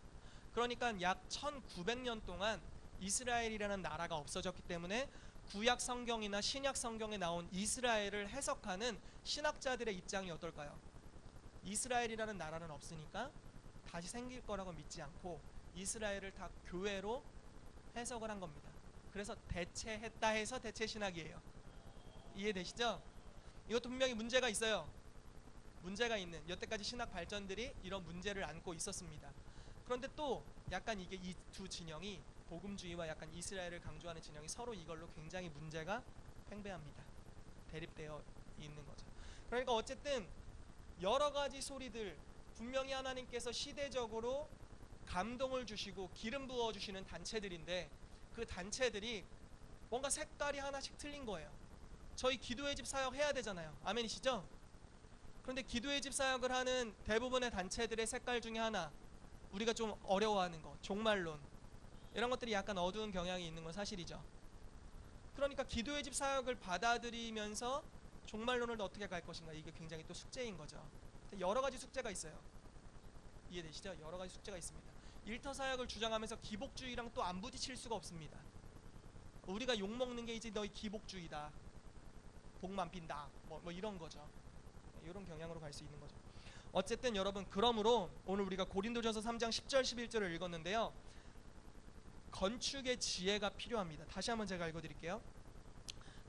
그러니까 약 1900년 동안 이스라엘이라는 나라가 없어졌기 때문에 구약 성경이나 신약 성경에 나온 이스라엘을 해석하는 신학자들의 입장이 어떨까요? 이스라엘이라는 나라는 없으니까 다시 생길 거라고 믿지 않고 이스라엘을 다 교회로 해석을 한 겁니다. 그래서 대체했다 해서 대체 신학이에요. 이해되시죠? 이것도 분명히 문제가 있어요. 문제가 있는, 여태까지 신학 발전들이 이런 문제를 안고 있었습니다. 그런데 또 약간 이게 이 두 진영이, 복음주의와 약간 이스라엘을 강조하는 진영이 서로 이걸로 굉장히 문제가 팽배합니다. 대립되어 있는 거죠. 그러니까 어쨌든 여러 가지 소리들, 분명히 하나님께서 시대적으로 감동을 주시고 기름 부어 주시는 단체들인데, 그 단체들이 뭔가 색깔이 하나씩 틀린 거예요. 저희 기도의 집 사역 해야 되잖아요. 아멘이시죠? 그런데 기도의 집 사역을 하는 대부분의 단체들의 색깔 중에 하나, 우리가 좀 어려워하는 거, 종말론, 이런 것들이 약간 어두운 경향이 있는 건 사실이죠. 그러니까 기도의 집 사역을 받아들이면서 종말론을 어떻게 갈 것인가, 이게 굉장히 또 숙제인 거죠. 여러 가지 숙제가 있어요. 이해되시죠? 여러 가지 숙제가 있습니다. 일터 사역을 주장하면서 기복주의랑 또 안 부딪힐 수가 없습니다. 우리가 욕먹는 게 이제 너희 기복주의다, 복만 빈다, 뭐 이런 거죠. 이런 경향으로 갈 수 있는 거죠. 어쨌든 여러분, 그러므로 오늘 우리가 고린도전서 3장 10절 11절을 읽었는데요, 건축의 지혜가 필요합니다. 다시 한번 제가 읽어드릴게요.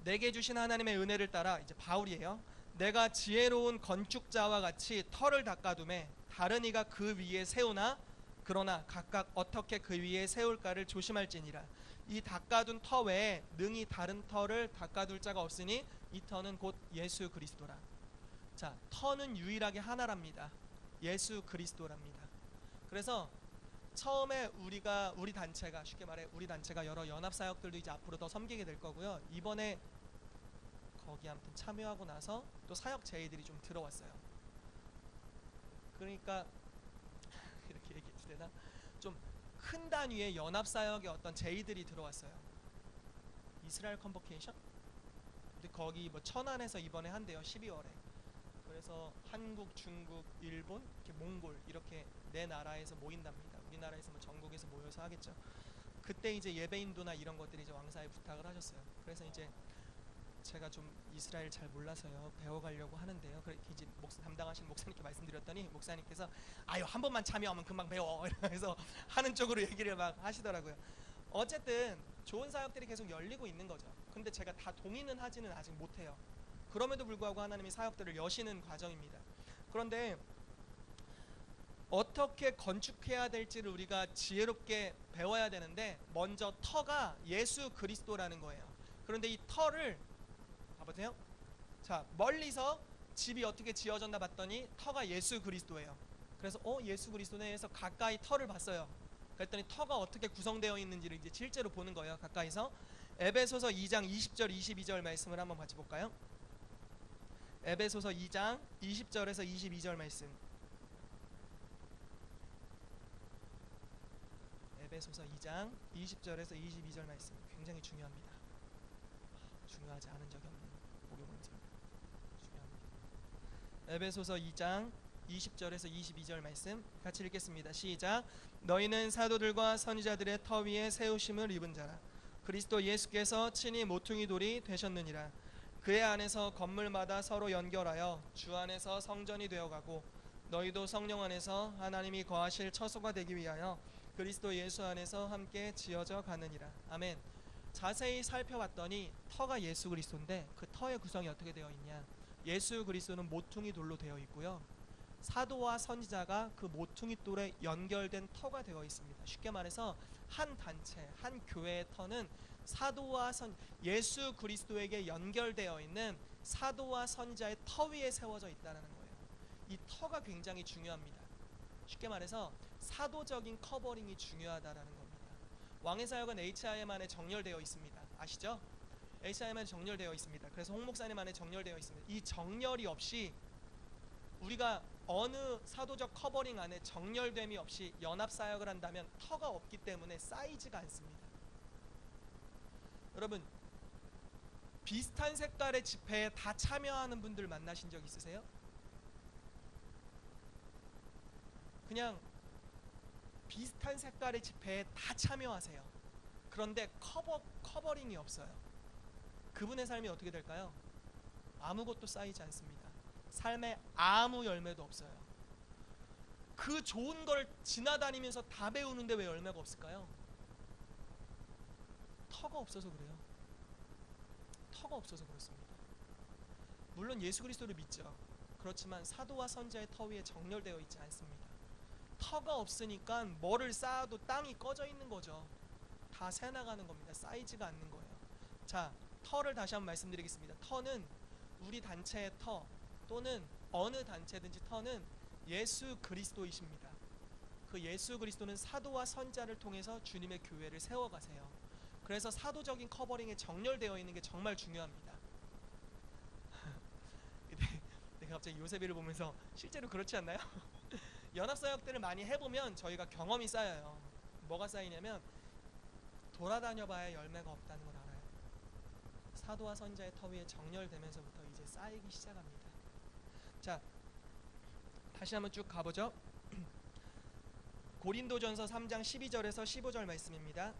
내게 주신 하나님의 은혜를 따라, 이제 바울이에요. 내가 지혜로운 건축자와 같이 터를 닦아두매 다른 이가 그 위에 세우나 그러나 각각 어떻게 그 위에 세울까를 조심할지니라. 이 닦아둔 터 외에 능히 다른 터를 닦아둘 자가 없으니 이 터는 곧 예수 그리스도라. 자, 터는 유일하게 하나랍니다. 예수 그리스도랍니다. 그래서 처음에 우리 단체가, 쉽게 말해 우리 단체가 여러 연합 사역들도 이제 앞으로 더 섬기게 될 거고요. 이번에 거기 아무튼 참여하고 나서 또 사역 제의들이 좀 들어왔어요. 그러니까 이렇게 얘기해도 되나? 좀 큰 단위의 연합 사역의 어떤 제의들이 들어왔어요. 이스라엘 컨버케이션? 근데 거기 뭐 천안에서 이번에 한대요. 12월에. 그래서 한국, 중국, 일본, 이렇게 몽골, 이렇게 네 나라에서 모인답니다. 우리나라에서 뭐 전국에서 모여서 하겠죠. 그때 이제 예배 인도나 이런 것들이 이제 왕사에 부탁을 하셨어요. 그래서 이제 제가 좀 이스라엘 잘 몰라서요, 배워가려고 하는데요. 그렇게 이제 담당하신 목사님께 말씀드렸더니 목사님께서 아유, 한 번만 참여하면 금방 배워 이러면서 하는 쪽으로 얘기를 막 하시더라고요. 어쨌든 좋은 사역들이 계속 열리고 있는 거죠. 근데 제가 다 동의는 하지는 아직 못해요. 그럼에도 불구하고 하나님이 사역들을 여시는 과정입니다. 그런데 어떻게 건축해야 될지를 우리가 지혜롭게 배워야 되는데, 먼저 터가 예수 그리스도라는 거예요. 그런데 이 터를 봐보세요. 자, 멀리서 집이 어떻게 지어졌나 봤더니 터가 예수 그리스도예요. 그래서 예수 같이 해서 가까이 터를 봤어요. 그랬더니 터가 어떻게 구성되어 있는지를 이제 실제로 보는 거예요. 가까이서. 에베소서 2장 20절 22절 말씀을 한번 같이 볼까요? 에베소서 2장 20절에서 22절 말씀. 에베소서 2장 20절에서 22절 말씀 굉장히 중요합니다. 중요하지 않은 적이 없는 목요문서 중요합니다. 에베소서 2장 20절에서 22절 말씀 같이 읽겠습니다. 시작. 너희는 사도들과 선지자들의 터 위에 세우심을 입은 자라. 그리스도 예수께서 친히 모퉁이 돌이 되셨느니라. 그의 안에서 건물마다 서로 연결하여 주 안에서 성전이 되어가고 너희도 성령 안에서 하나님이 거하실 처소가 되기 위하여 그리스도 예수 안에서 함께 지어져 가느니라. 아멘. 자세히 살펴봤더니 터가 예수 그리스도인데 그 터의 구성이 어떻게 되어 있냐? 예수 그리스도는 모퉁이 돌로 되어 있고요. 사도와 선지자가 그 모퉁이 돌에 연결된 터가 되어 있습니다. 쉽게 말해서 한 단체, 한 교회의 터는 사도와 예수 그리스도에게 연결되어 있는 사도와 선지자의 터 위에 세워져 있다는 거예요. 이 터가 굉장히 중요합니다. 쉽게 말해서 사도적인 커버링이 중요하다라는 겁니다. 왕의 사역은 HIM 안에 정렬되어 있습니다. 아시죠? HIM 안에 정렬되어 있습니다. 그래서 홍 목사님 안에 정렬되어 있습니다. 이 정렬이 없이 우리가 어느 사도적 커버링 안에 정렬됨이 없이 연합 사역을 한다면 터가 없기 때문에 쌓이지가 않습니다. 여러분, 비슷한 색깔의 집회에 다 참여하는 분들 만나신 적 있으세요? 그냥 비슷한 색깔의 집회에 다 참여하세요. 그런데 커버링이 없어요. 그분의 삶이 어떻게 될까요? 아무것도 쌓이지 않습니다. 삶에 아무 열매도 없어요. 그 좋은 걸 지나다니면서 다 배우는데 왜 열매가 없을까요? 터가 없어서 그래요. 터가 없어서 그렇습니다. 물론 예수 그리스도를 믿죠. 그렇지만 사도와 선지자의 터 위에 정렬되어 있지 않습니다. 터가 없으니까 뭐를 쌓아도 땅이 꺼져 있는 거죠. 다 새나가는 겁니다. 쌓이지가 않는 거예요. 자, 터를 다시 한번 말씀드리겠습니다. 터는 우리 단체의 터 또는 어느 단체든지 터는 예수 그리스도이십니다. 그 예수 그리스도는 사도와 선지자를 통해서 주님의 교회를 세워가세요. 그래서 사도적인 커버링에 정렬되어 있는 게 정말 중요합니다. 내가 갑자기 요셉이를 보면서 실제로 그렇지 않나요? 연합사역들을 많이 해보면 저희가 경험이 쌓여요. 뭐가 쌓이냐면 돌아다녀봐야 열매가 없다는 걸 알아요. 사도와 선지자의 터 위에 정렬되면서부터 이제 쌓이기 시작합니다. 자, 다시 한번 쭉 가보죠. 고린도전서 3장 12절에서 15절 말씀입니다.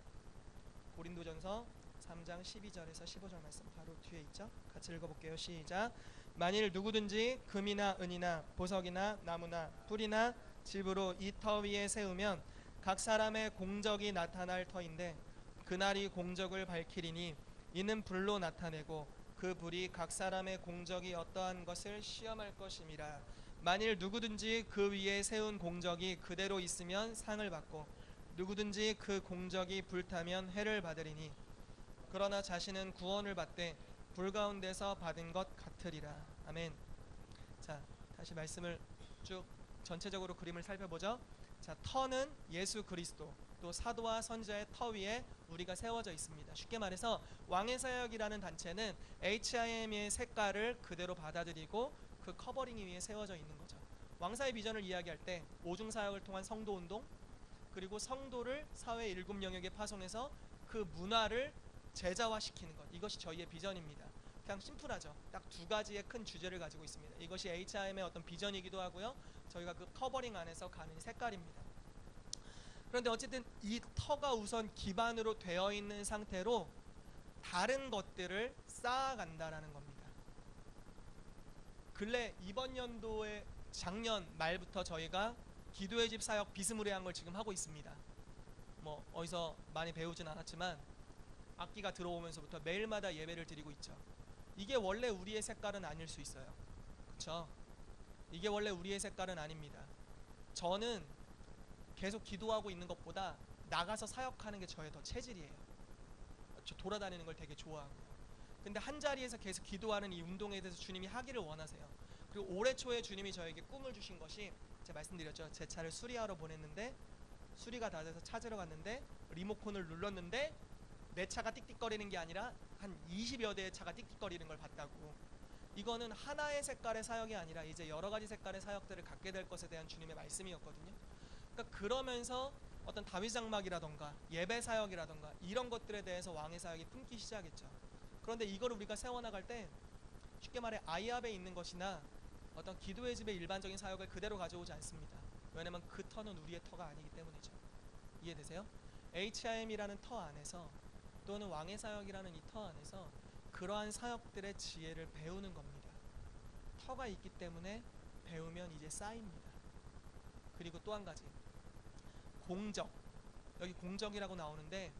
고린도전서 3장 12절에서 15절 말씀 바로 뒤에 있죠. 같이 읽어볼게요. 시작. 만일 누구든지 금이나 은이나 보석이나 나무나 뿔이나 집으로 이 터 위에 세우면 각 사람의 공적이 나타날 터인데 그날이 공적을 밝히리니 이는 불로 나타내고 그 불이 각 사람의 공적이 어떠한 것을 시험할 것임이라. 만일 누구든지 그 위에 세운 공적이 그대로 있으면 상을 받고 누구든지 그 공적이 불타면 해를 받으리니 그러나 자신은 구원을 받되 불 가운데서 받은 것 같으리라. 아멘. 자, 다시 말씀을 쭉 전체적으로 그림을 살펴보죠. 자, 터는 예수 그리스도 또 사도와 선지자의 터 위에 우리가 세워져 있습니다. 쉽게 말해서 왕의 사역이라는 단체는 HIM의 색깔을 그대로 받아들이고 그 커버링 위에 세워져 있는 거죠. 왕사의 비전을 이야기할 때 오중 사역을 통한 성도 운동 그리고 성도를 사회 일곱 영역에 파송해서 그 문화를 제자화시키는 것, 이것이 저희의 비전입니다. 그냥 심플하죠. 딱 두 가지의 큰 주제를 가지고 있습니다. 이것이 HIM의 어떤 비전이기도 하고요, 저희가 그 커버링 안에서 가는 색깔입니다. 그런데 어쨌든 이 터가 우선 기반으로 되어 있는 상태로 다른 것들을 쌓아간다라는 겁니다. 근래 이번 연도의 작년 말부터 저희가 기도의 집 사역 비스무리한 걸 지금 하고 있습니다. 뭐 어디서 많이 배우진 않았지만 악기가 들어오면서부터 매일마다 예배를 드리고 있죠. 이게 원래 우리의 색깔은 아닐 수 있어요. 그렇죠? 이게 원래 우리의 색깔은 아닙니다. 저는 계속 기도하고 있는 것보다 나가서 사역하는 게 저의 더 체질이에요. 저 돌아다니는 걸 되게 좋아하고요. 근데 한 자리에서 계속 기도하는 이 운동에 대해서 주님이 하기를 원하세요. 그리고 올해 초에 주님이 저에게 꿈을 주신 것이, 제가 말씀드렸죠. 제 차를 수리하러 보냈는데 수리가 다 돼서 찾으러 갔는데 리모컨을 눌렀는데 내 차가 띡띡거리는 게 아니라 한 20여 대의 차가 띡띡거리는 걸 봤다고. 이거는 하나의 색깔의 사역이 아니라 이제 여러 가지 색깔의 사역들을 갖게 될 것에 대한 주님의 말씀이었거든요. 그러니까 그러면서 어떤 다윗 장막이라던가 예배 사역이라던가 이런 것들에 대해서 왕의 사역이 품기 시작했죠. 그런데 이걸 우리가 세워나갈 때 쉽게 말해 아이압에 있는 것이나 어떤 기도의 집의 일반적인 사역을 그대로 가져오지 않습니다. 왜냐면 그 터는 우리의 터가 아니기 때문이죠. 이해되세요? HIM이라는 터 안에서 또는 왕의 사역이라는 이 터 안에서 그러한 사역들의 지혜를 배우는 겁니다. 터가 있기 때문에 배우면 이제 쌓입니다. 그리고 또 한 가지, 공적. 여기 공적이라고 나오는데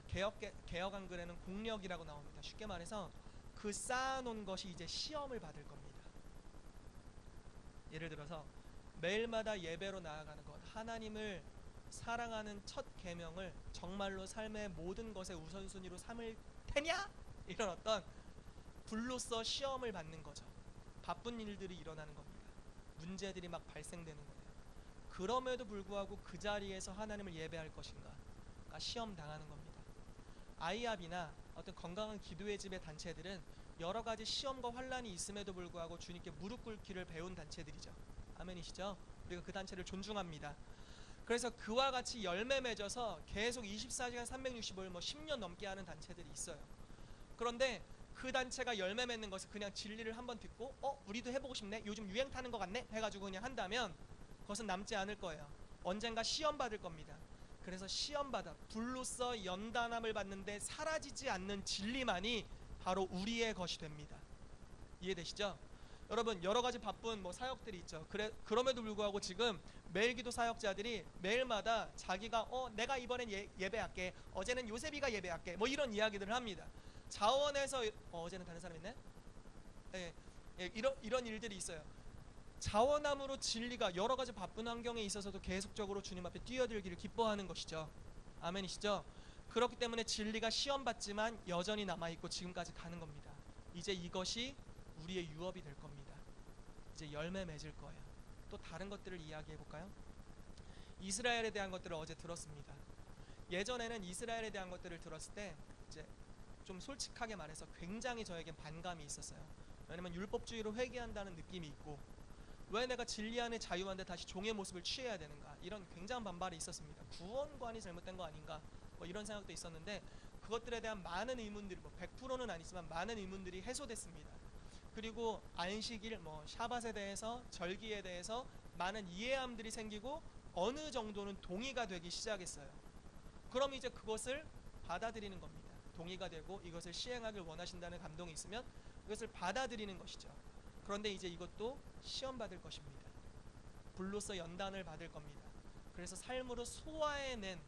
개역 한글에는 공력이라고 나옵니다. 쉽게 말해서 그 쌓아놓은 것이 이제 시험을 받을 겁니다. 예를 들어서 매일마다 예배로 나아가는 것, 하나님을 사랑하는 첫 계명을 정말로 삶의 모든 것의 우선순위로 삼을 테냐? 이런 어떤 불로써 시험을 받는 거죠. 바쁜 일들이 일어나는 겁니다. 문제들이 막 발생되는 거예요. 그럼에도 불구하고 그 자리에서 하나님을 예배할 것인가? 그러니까 시험 당하는 겁니다. 아이압이나 어떤 건강한 기도의 집의 단체들은 여러 가지 시험과 환란이 있음에도 불구하고 주님께 무릎 꿇기를 배운 단체들이죠. 아멘이시죠? 우리가 그 단체를 존중합니다. 그래서 그와 같이 열매 맺어서 계속 24시간 365일 10년 넘게 하는 단체들이 있어요. 그런데 그 단체가 열매 맺는 것을 그냥 진리를 한번 듣고 우리도 해보고 싶네, 요즘 유행 타는 것 같네 해가지고 그냥 한다면 그것은 남지 않을 거예요. 언젠가 시험 받을 겁니다. 그래서 시험받아 불로써 연단함을 받는데 사라지지 않는 진리만이 바로 우리의 것이 됩니다. 이해되시죠? 여러분, 여러 가지 바쁜 사역들이 있죠. 그럼에도 불구하고 지금 매일기도 사역자들이 매일마다 자기가 내가 이번엔 예배할게, 어제는 요셉이가 예배할게, 이런 이야기들을 합니다. 자원에서 어제는 다른 사람 있네? 이런 일들이 있어요. 자원함으로 진리가 여러 가지 바쁜 환경에 있어서도 계속적으로 주님 앞에 뛰어들기를 기뻐하는 것이죠. 아멘이시죠? 그렇기 때문에 진리가 시험받지만 여전히 남아있고 지금까지 가는 겁니다. 이제 이것이 우리의 유업이 될 겁니다. 이제 열매 맺을 거예요. 또 다른 것들을 이야기해 볼까요? 이스라엘에 대한 것들을 어제 들었습니다. 예전에는 이스라엘에 대한 것들을 들었을 때 이제 좀 솔직하게 말해서 굉장히 저에겐 반감이 있었어요. 왜냐면 율법주의로 회개한다는 느낌이 있고, 왜 내가 진리 안에 자유한데 다시 종의 모습을 취해야 되는가, 이런 굉장한 반발이 있었습니다. 구원관이 잘못된 거 아닌가, 이런 생각도 있었는데 그것들에 대한 많은 의문들이 100%는 아니지만 많은 의문들이 해소됐습니다. 그리고 안식일, 샤밧에 대해서, 절기에 대해서 많은 이해함들이 생기고 어느 정도는 동의가 되기 시작했어요. 그럼 이제 그것을 받아들이는 겁니다. 동의가 되고 이것을 시행하길 원하신다는 감동이 있으면 이것을 받아들이는 것이죠. 그런데 이제 이것도 시험받을 것입니다. 불로써 연단을 받을 겁니다. 그래서 삶으로 소화해낸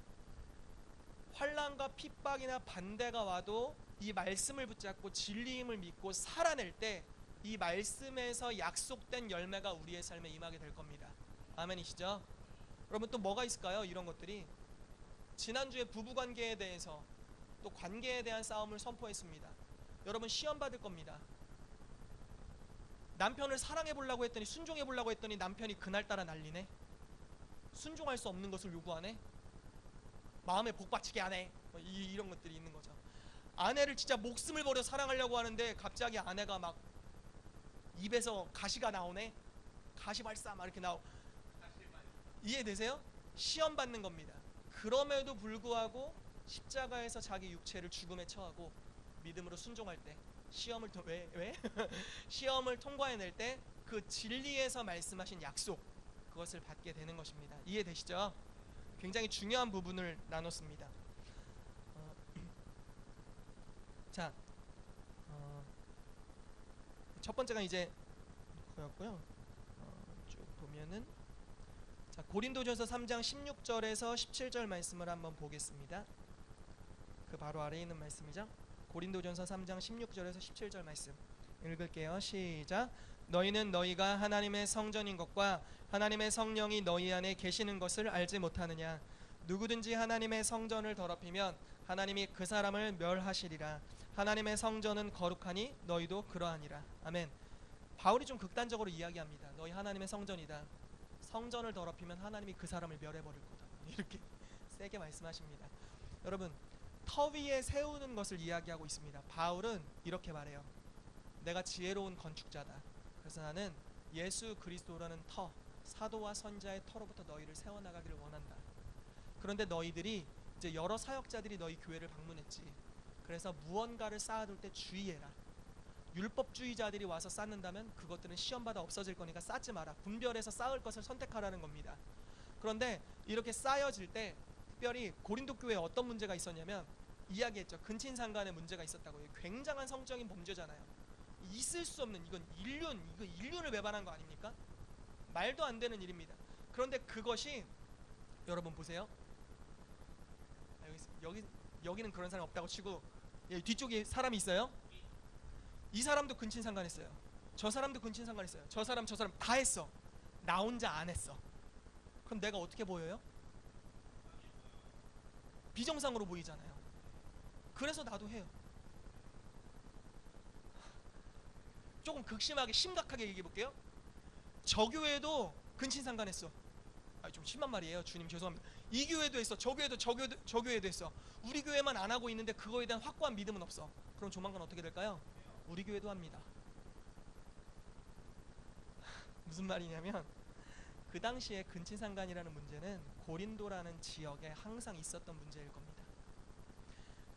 환난과 핍박이나 반대가 와도 이 말씀을 붙잡고 진리임을 믿고 살아낼 때 이 말씀에서 약속된 열매가 우리의 삶에 임하게 될 겁니다. 아멘이시죠? 여러분, 또 뭐가 있을까요? 이런 것들이 지난주에 부부관계에 대해서 또 관계에 대한 싸움을 선포했습니다. 여러분, 시험 받을 겁니다. 남편을 사랑해 보려고 했더니, 순종해 보려고 했더니 남편이 그날따라 난리네. 순종할 수 없는 것을 요구하네. 마음에 복받치게 하네. 이런 것들이 있는 거죠. 아내를 진짜 목숨을 버려 사랑하려고 하는데 갑자기 아내가 막 입에서 가시가 나오네. 가시 발사 막 이렇게 나오고. 이해되세요? 시험 받는 겁니다. 그럼에도 불구하고 십자가에서 자기 육체를 죽음에 처하고 믿음으로 순종할 때 시험을 시험을 통과해낼 때 그 진리에서 말씀하신 약속, 그것을 받게 되는 것입니다. 이해되시죠? 굉장히 중요한 부분을 나눴습니다. 자, 첫 번째가 이제 그거였고요. 쭉 보면은, 자, 고린도전서 3장 16절에서 17절 말씀을 한번 보겠습니다. 그 바로 아래에 있는 말씀이죠. 고린도전서 3장 16절에서 17절 말씀 읽을게요. 시작. 너희는 너희가 하나님의 성전인 것과 하나님의 성령이 너희 안에 계시는 것을 알지 못하느냐. 누구든지 하나님의 성전을 더럽히면 하나님이 그 사람을 멸하시리라. 하나님의 성전은 거룩하니 너희도 그러하니라. 아멘. 바울이 좀 극단적으로 이야기합니다. 너희 하나님의 성전이다. 성전을 더럽히면 하나님이 그 사람을 멸해버릴 거다. 이렇게 세게 말씀하십니다. 여러분, 터 위에 세우는 것을 이야기하고 있습니다. 바울은 이렇게 말해요. 내가 지혜로운 건축자다. 그래서 나는 예수 그리스도라는 터, 사도와 선자의 터로부터 너희를 세워나가기를 원한다. 그런데 너희들이 이제 여러 사역자들이 너희 교회를 방문했지. 그래서 무언가를 쌓아둘 때 주의해라. 율법주의자들이 와서 쌓는다면 그것들은 시험받아 없어질 거니까 쌓지 마라. 분별해서 쌓을 것을 선택하라는 겁니다. 그런데 이렇게 쌓여질 때 특별히 고린도 교회에 어떤 문제가 있었냐면 이야기했죠. 근친상간의 문제가 있었다고요. 굉장한 성적인 범죄잖아요. 있을 수 없는 이거 인륜을 배반한 거 아닙니까? 말도 안 되는 일입니다. 그런데 그것이 여러분 보세요. 여기는 그런 사람 없다고 치고 뒤쪽에 사람이 있어요. 이 사람도 근친상간했어요. 저 사람도 근친상간했어요. 저 사람 다 했어. 나 혼자 안 했어. 그럼 내가 어떻게 보여요? 비정상으로 보이잖아요. 그래서 나도 해요. 조금 극심하게 심각하게 얘기해 볼게요. 저 교회도 근친상간했어. 좀 심한 말이에요. 주님 죄송합니다. 이 교회도 했어. 저 교회도 했어. 우리 교회만 안 하고 있는데 그거에 대한 확고한 믿음은 없어. 그럼 조만간 어떻게 될까요? 우리 교회도 합니다. 무슨 말이냐면 그 당시에 근친상간이라는 문제는 고린도라는 지역에 항상 있었던 문제일 겁니다.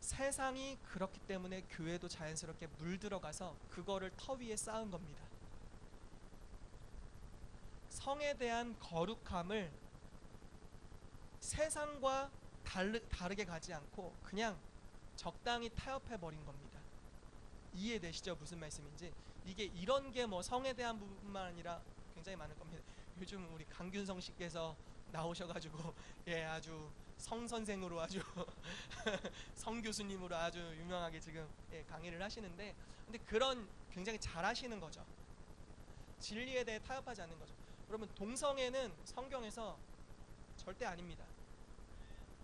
세상이 그렇기 때문에 교회도 자연스럽게 물들어가서 그거를 터 위에 쌓은 겁니다. 성에 대한 거룩함을 세상과 다르게 가지 않고 그냥 적당히 타협해버린 겁니다. 이해되시죠? 무슨 말씀인지. 이게 이런 게 뭐 성에 대한 부분만 아니라 굉장히 많을 겁니다. 요즘 우리 강균성 씨께서 나오셔가지고 아주 성선생으로 아주 성교수님으로 아주 유명하게 지금 강의를 하시는데, 근데 그런 굉장히 잘 하시는 거죠. 진리에 대해 타협하지 않는 거죠. 여러분 동성애는 성경에서 절대 아닙니다.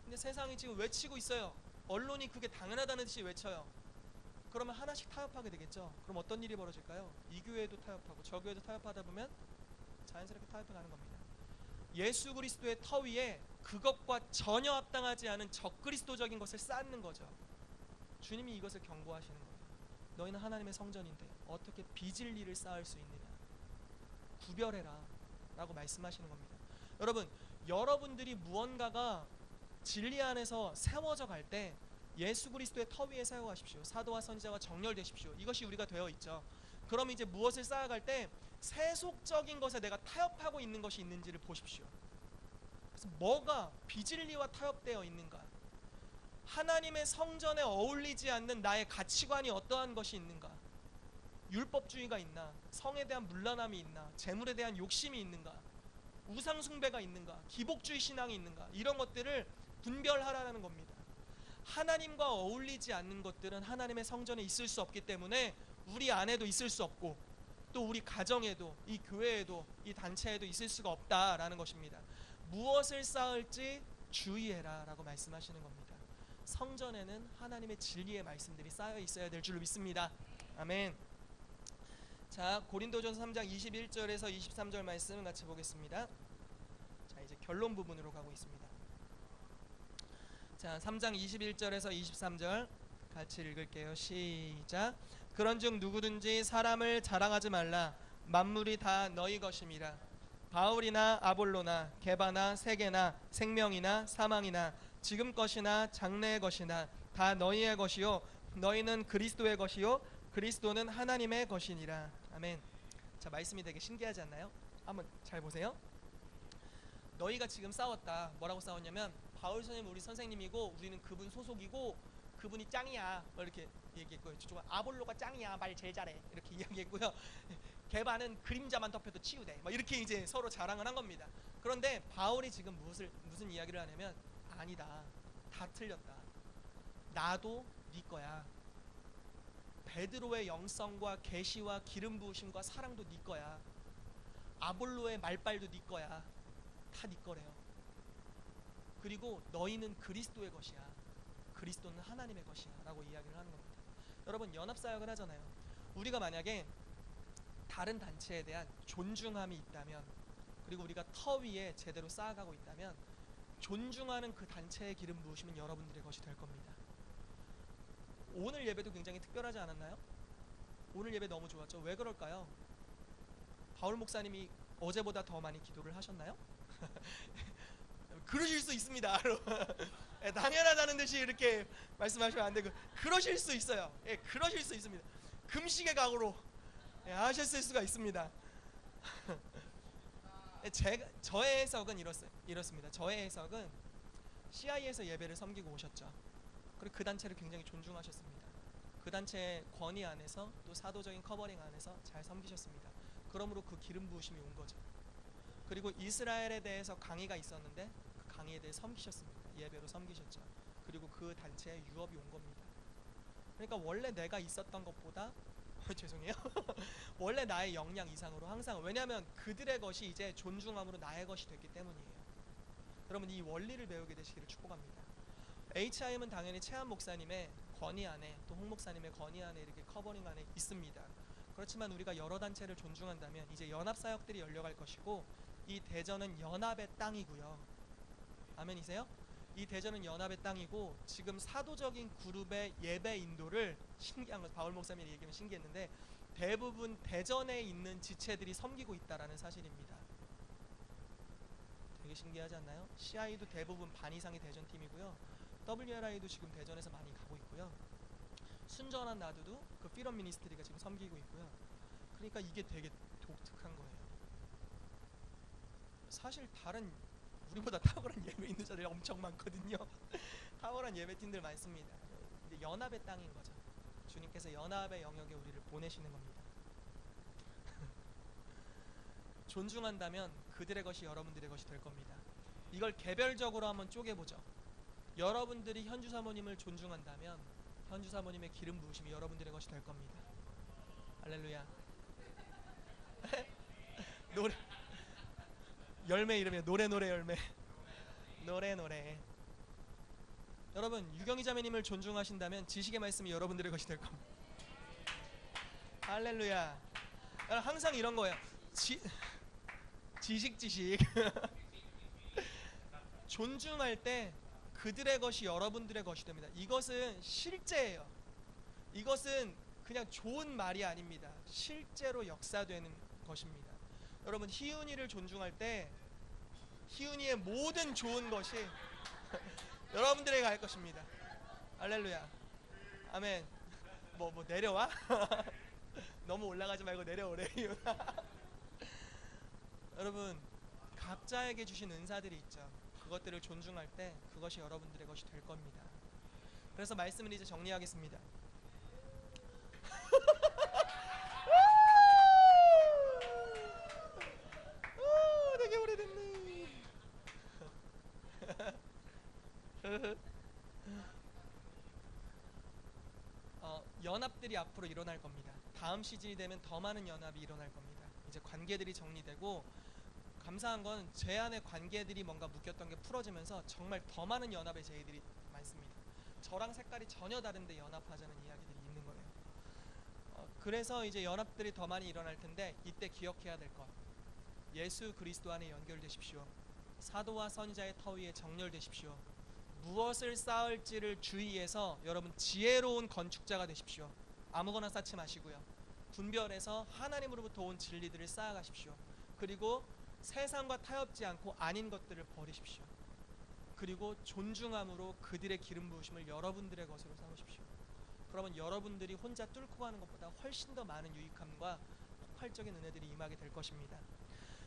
근데 세상이 지금 외치고 있어요. 언론이 그게 당연하다는 듯이 외쳐요. 그러면 하나씩 타협하게 되겠죠. 그럼 어떤 일이 벌어질까요? 이 교회도 타협하고 저 교회도 타협하다 보면 자연스럽게 타협해 가는 겁니다. 예수 그리스도의 터 위에 그것과 전혀 합당하지 않은 적그리스도적인 것을 쌓는 거죠. 주님이 이것을 경고하시는 거예요. 너희는 하나님의 성전인데 어떻게 비진리를 쌓을 수 있느냐. 구별해라 라고 말씀하시는 겁니다. 여러분들이 무언가가 진리 안에서 세워져 갈 때 예수 그리스도의 터 위에 세워가십시오. 사도와 선지자와 정렬되십시오. 이것이 우리가 되어 있죠. 그럼 이제 무엇을 쌓아갈 때 세속적인 것에 내가 타협하고 있는 것이 있는지를 보십시오. 그래서 뭐가 비진리와 타협되어 있는가, 하나님의 성전에 어울리지 않는 나의 가치관이 어떠한 것이 있는가, 율법주의가 있나, 성에 대한 문란함이 있나, 재물에 대한 욕심이 있는가, 우상숭배가 있는가, 기복주의 신앙이 있는가, 이런 것들을 분별하라는 겁니다. 하나님과 어울리지 않는 것들은 하나님의 성전에 있을 수 없기 때문에 우리 안에도 있을 수 없고 또 우리 가정에도, 이 교회에도, 이 단체에도 있을 수가 없다라는 것입니다. 무엇을 쌓을지 주의해라 라고 말씀하시는 겁니다. 성전에는 하나님의 진리의 말씀들이 쌓여 있어야 될 줄로 믿습니다. 아멘. 자, 고린도전서 3장 21절에서 23절 말씀 같이 보겠습니다. 자, 이제 결론 부분으로 가고 있습니다. 자, 3장 21절에서 23절 같이 읽을게요. 시작. 그런즉 누구든지 사람을 자랑하지 말라. 만물이 다 너희 것임이라. 바울이나 아볼로나 게바나 세계나 생명이나 사망이나 지금 것이나 장래의 것이나 다 너희의 것이요 너희는 그리스도의 것이요 그리스도는 하나님의 것이니라. 아멘. 자, 말씀이 되게 신기하지 않나요? 한번 잘 보세요. 너희가 지금 싸웠다. 뭐라고 싸웠냐면 바울 선생님 우리 선생님이고 우리는 그분 소속이고 그분이 짱이야 뭐 이렇게 얘기했고요. 저쪽은 아볼로가 짱이야, 말 제일 잘해 이렇게 이야기했고요. 게바는 그림자만 덮여도 치유돼 뭐 이렇게 이제 서로 자랑을 한 겁니다. 그런데 바울이 지금 무슨 이야기를 하냐면 아니다, 다 틀렸다. 나도 네 거야. 베드로의 영성과 계시와 기름 부으심과 사랑도 네 거야. 아볼로의 말빨도 네 거야. 다 네 거래요. 그리고 너희는 그리스도의 것이야. 그리스도는 하나님의 것이야 라고 이야기를 하는 겁니다. 여러분 연합사역을 하잖아요. 우리가 만약에 다른 단체에 대한 존중함이 있다면, 그리고 우리가 터 위에 제대로 쌓아가고 있다면 존중하는 그 단체의 기름 부으심은 여러분들의 것이 될 겁니다. 오늘 예배도 굉장히 특별하지 않았나요? 오늘 예배 너무 좋았죠. 왜 그럴까요? 바울 목사님이 어제보다 더 많이 기도를 하셨나요? 그러실 수 있습니다. 당연하다는 듯이 이렇게 말씀하시면 안 되고 그러실 수 있어요. 그러실 수 있습니다. 금식의 각오로 하셨을 수가 있습니다. 저의 해석은 이렇습니다. 저의 해석은 CI에서 예배를 섬기고 오셨죠. 그리고 그 단체를 굉장히 존중하셨습니다. 그 단체의 권위 안에서 또 사도적인 커버링 안에서 잘 섬기셨습니다. 그러므로 그 기름 부으심이 온 거죠. 그리고 이스라엘에 대해서 강의가 있었는데 그 강의에 대해 섬기셨습니다. 예배로 섬기셨죠. 그리고 그 단체에 유업이 온 겁니다. 그러니까 원래 내가 있었던 것보다 죄송해요. 원래 나의 역량 이상으로 항상, 왜냐하면 그들의 것이 이제 존중함으로 나의 것이 됐기 때문이에요. 여러분 이 원리를 배우게 되시기를 축복합니다. HIM은 당연히 최한 목사님의 권위 안에 또 홍 목사님의 권위 안에 이렇게 커버링 안에 있습니다. 그렇지만 우리가 여러 단체를 존중한다면 이제 연합사역들이 열려갈 것이고 이 대전은 연합의 땅이고요. 아멘이세요? 이 대전은 연합의 땅이고 지금 사도적인 그룹의 예배 인도를, 신기한 건 바울 목사님이 얘기하면 신기했는데 대부분 대전에 있는 지체들이 섬기고 있다라는 사실입니다. 되게 신기하지 않나요? CI도 대부분 반 이상이 대전 팀이고요. WLI도 지금 대전에서 많이 가고 있고요. 순전한 나두도 그 피럼 미니스트리가 지금 섬기고 있고요. 그러니까 이게 되게 독특한 거예요. 사실 다른 우리보다 탁월한 예배 있는 자들이 엄청 많거든요. 탁월한 예배팀들 많습니다. 근데 연합의 땅인 거죠. 주님께서 연합의 영역에 우리를 보내시는 겁니다. 존중한다면 그들의 것이 여러분들의 것이 될 겁니다. 이걸 개별적으로 한번 쪼개보죠. 여러분들이 현주 사모님을 존중한다면 현주 사모님의 기름 부으심이 여러분들의 것이 될 겁니다. 할렐루야. 노래 열매 이름이에요. 노래 열매. 노래. 여러분 유경희 자매님을 존중하신다면 지식의 말씀이 여러분들의 것이 될 겁니다. 할렐루야. 항상 이런 거예요. 지식 존중할 때 그들의 것이 여러분들의 것이 됩니다. 이것은 실제예요. 이것은 그냥 좋은 말이 아닙니다. 실제로 역사되는 것입니다. 여러분 희윤이를 존중할 때 희윤이의 모든 좋은 것이 여러분들에게 갈 것입니다. 할렐루야. 아멘. 뭐 내려와? 너무 올라가지 말고 내려오래. 여러분 각자에게 주신 은사들이 있죠. 그것들을 존중할 때 그것이 여러분들의 것이 될 겁니다. 그래서 말씀을 이제 정리하겠습니다. 되게 오래됐네. 연합들이 앞으로 일어날 겁니다. 다음 시즌이 되면 더 많은 연합이 일어날 겁니다. 이제 관계들이 정리되고 감사한 건 제 안에 관계들이 뭔가 묶였던 게 풀어지면서 정말 더 많은 연합의 제의들이 많습니다. 저랑 색깔이 전혀 다른데 연합하자는 이야기들이 있는 거예요. 그래서 이제 연합들이 더 많이 일어날 텐데 이때 기억해야 될 것, 예수 그리스도 안에 연결되십시오. 사도와 선지자의 터 위에 정렬되십시오. 무엇을 쌓을지를 주의해서 여러분 지혜로운 건축자가 되십시오. 아무거나 쌓지 마시고요. 분별해서 하나님으로부터 온 진리들을 쌓아가십시오. 그리고 세상과 타협지 않고 아닌 것들을 버리십시오. 그리고 존중함으로 그들의 기름 부으심을 여러분들의 것으로 삼으십시오. 그러면 여러분들이 혼자 뚫고 가는 것보다 훨씬 더 많은 유익함과 폭발적인 은혜들이 임하게 될 것입니다.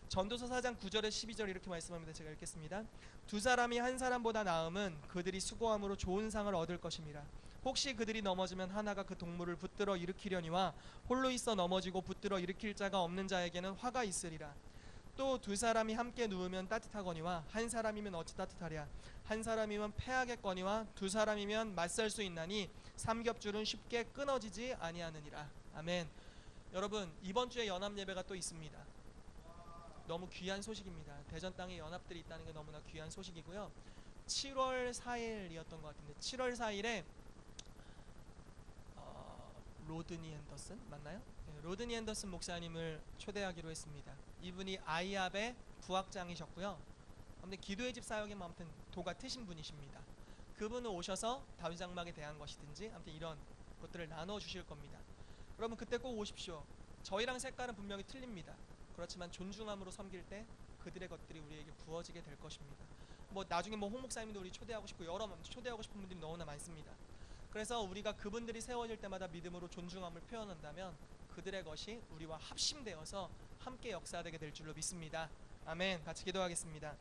전도서 4장 9절에 12절 이렇게 말씀합니다. 제가 읽겠습니다. 두 사람이 한 사람보다 나음은 그들이 수고함으로 좋은 상을 얻을 것임이라. 혹시 그들이 넘어지면 하나가 그 동물을 붙들어 일으키려니와 홀로 있어 넘어지고 붙들어 일으킬 자가 없는 자에게는 화가 있으리라. 또 두 사람이 함께 누우면 따뜻하거니와 한 사람이면 어찌 따뜻하랴. 한 사람이면 패하겠거니와 두 사람이면 맞설 수 있나니 삼겹줄은 쉽게 끊어지지 아니하느니라. 아멘. 여러분 이번 주에 연합 예배가 또 있습니다. 너무 귀한 소식입니다. 대전 땅에 연합들이 있다는 게 너무나 귀한 소식이고요. 7월 4일이었던 것 같은데 7월 4일에 로드니 앤더슨 맞나요? 네, 로드니 앤더슨 목사님을 초대하기로 했습니다. 이분이 아이압의 부학장이셨고요. 아무튼 기도의 집 사역에 아무튼 도가 트신 분이십니다. 그분은 오셔서 다윗 장막에 대한 것이든지 아무튼 이런 것들을 나눠 주실 겁니다. 여러분 그때 꼭 오십시오. 저희랑 색깔은 분명히 틀립니다. 그렇지만 존중함으로 섬길 때 그들의 것들이 우리에게 부어지게 될 것입니다. 뭐 나중에 홍 목사님도 우리 초대하고 싶고 여러 초대하고 싶은 분들이 너무나 많습니다. 그래서 우리가 그분들이 세워질 때마다 믿음으로 존중함을 표현한다면 그들의 것이 우리와 합심되어서 함께 역사되게 될 줄로 믿습니다. 아멘. 같이 기도하겠습니다.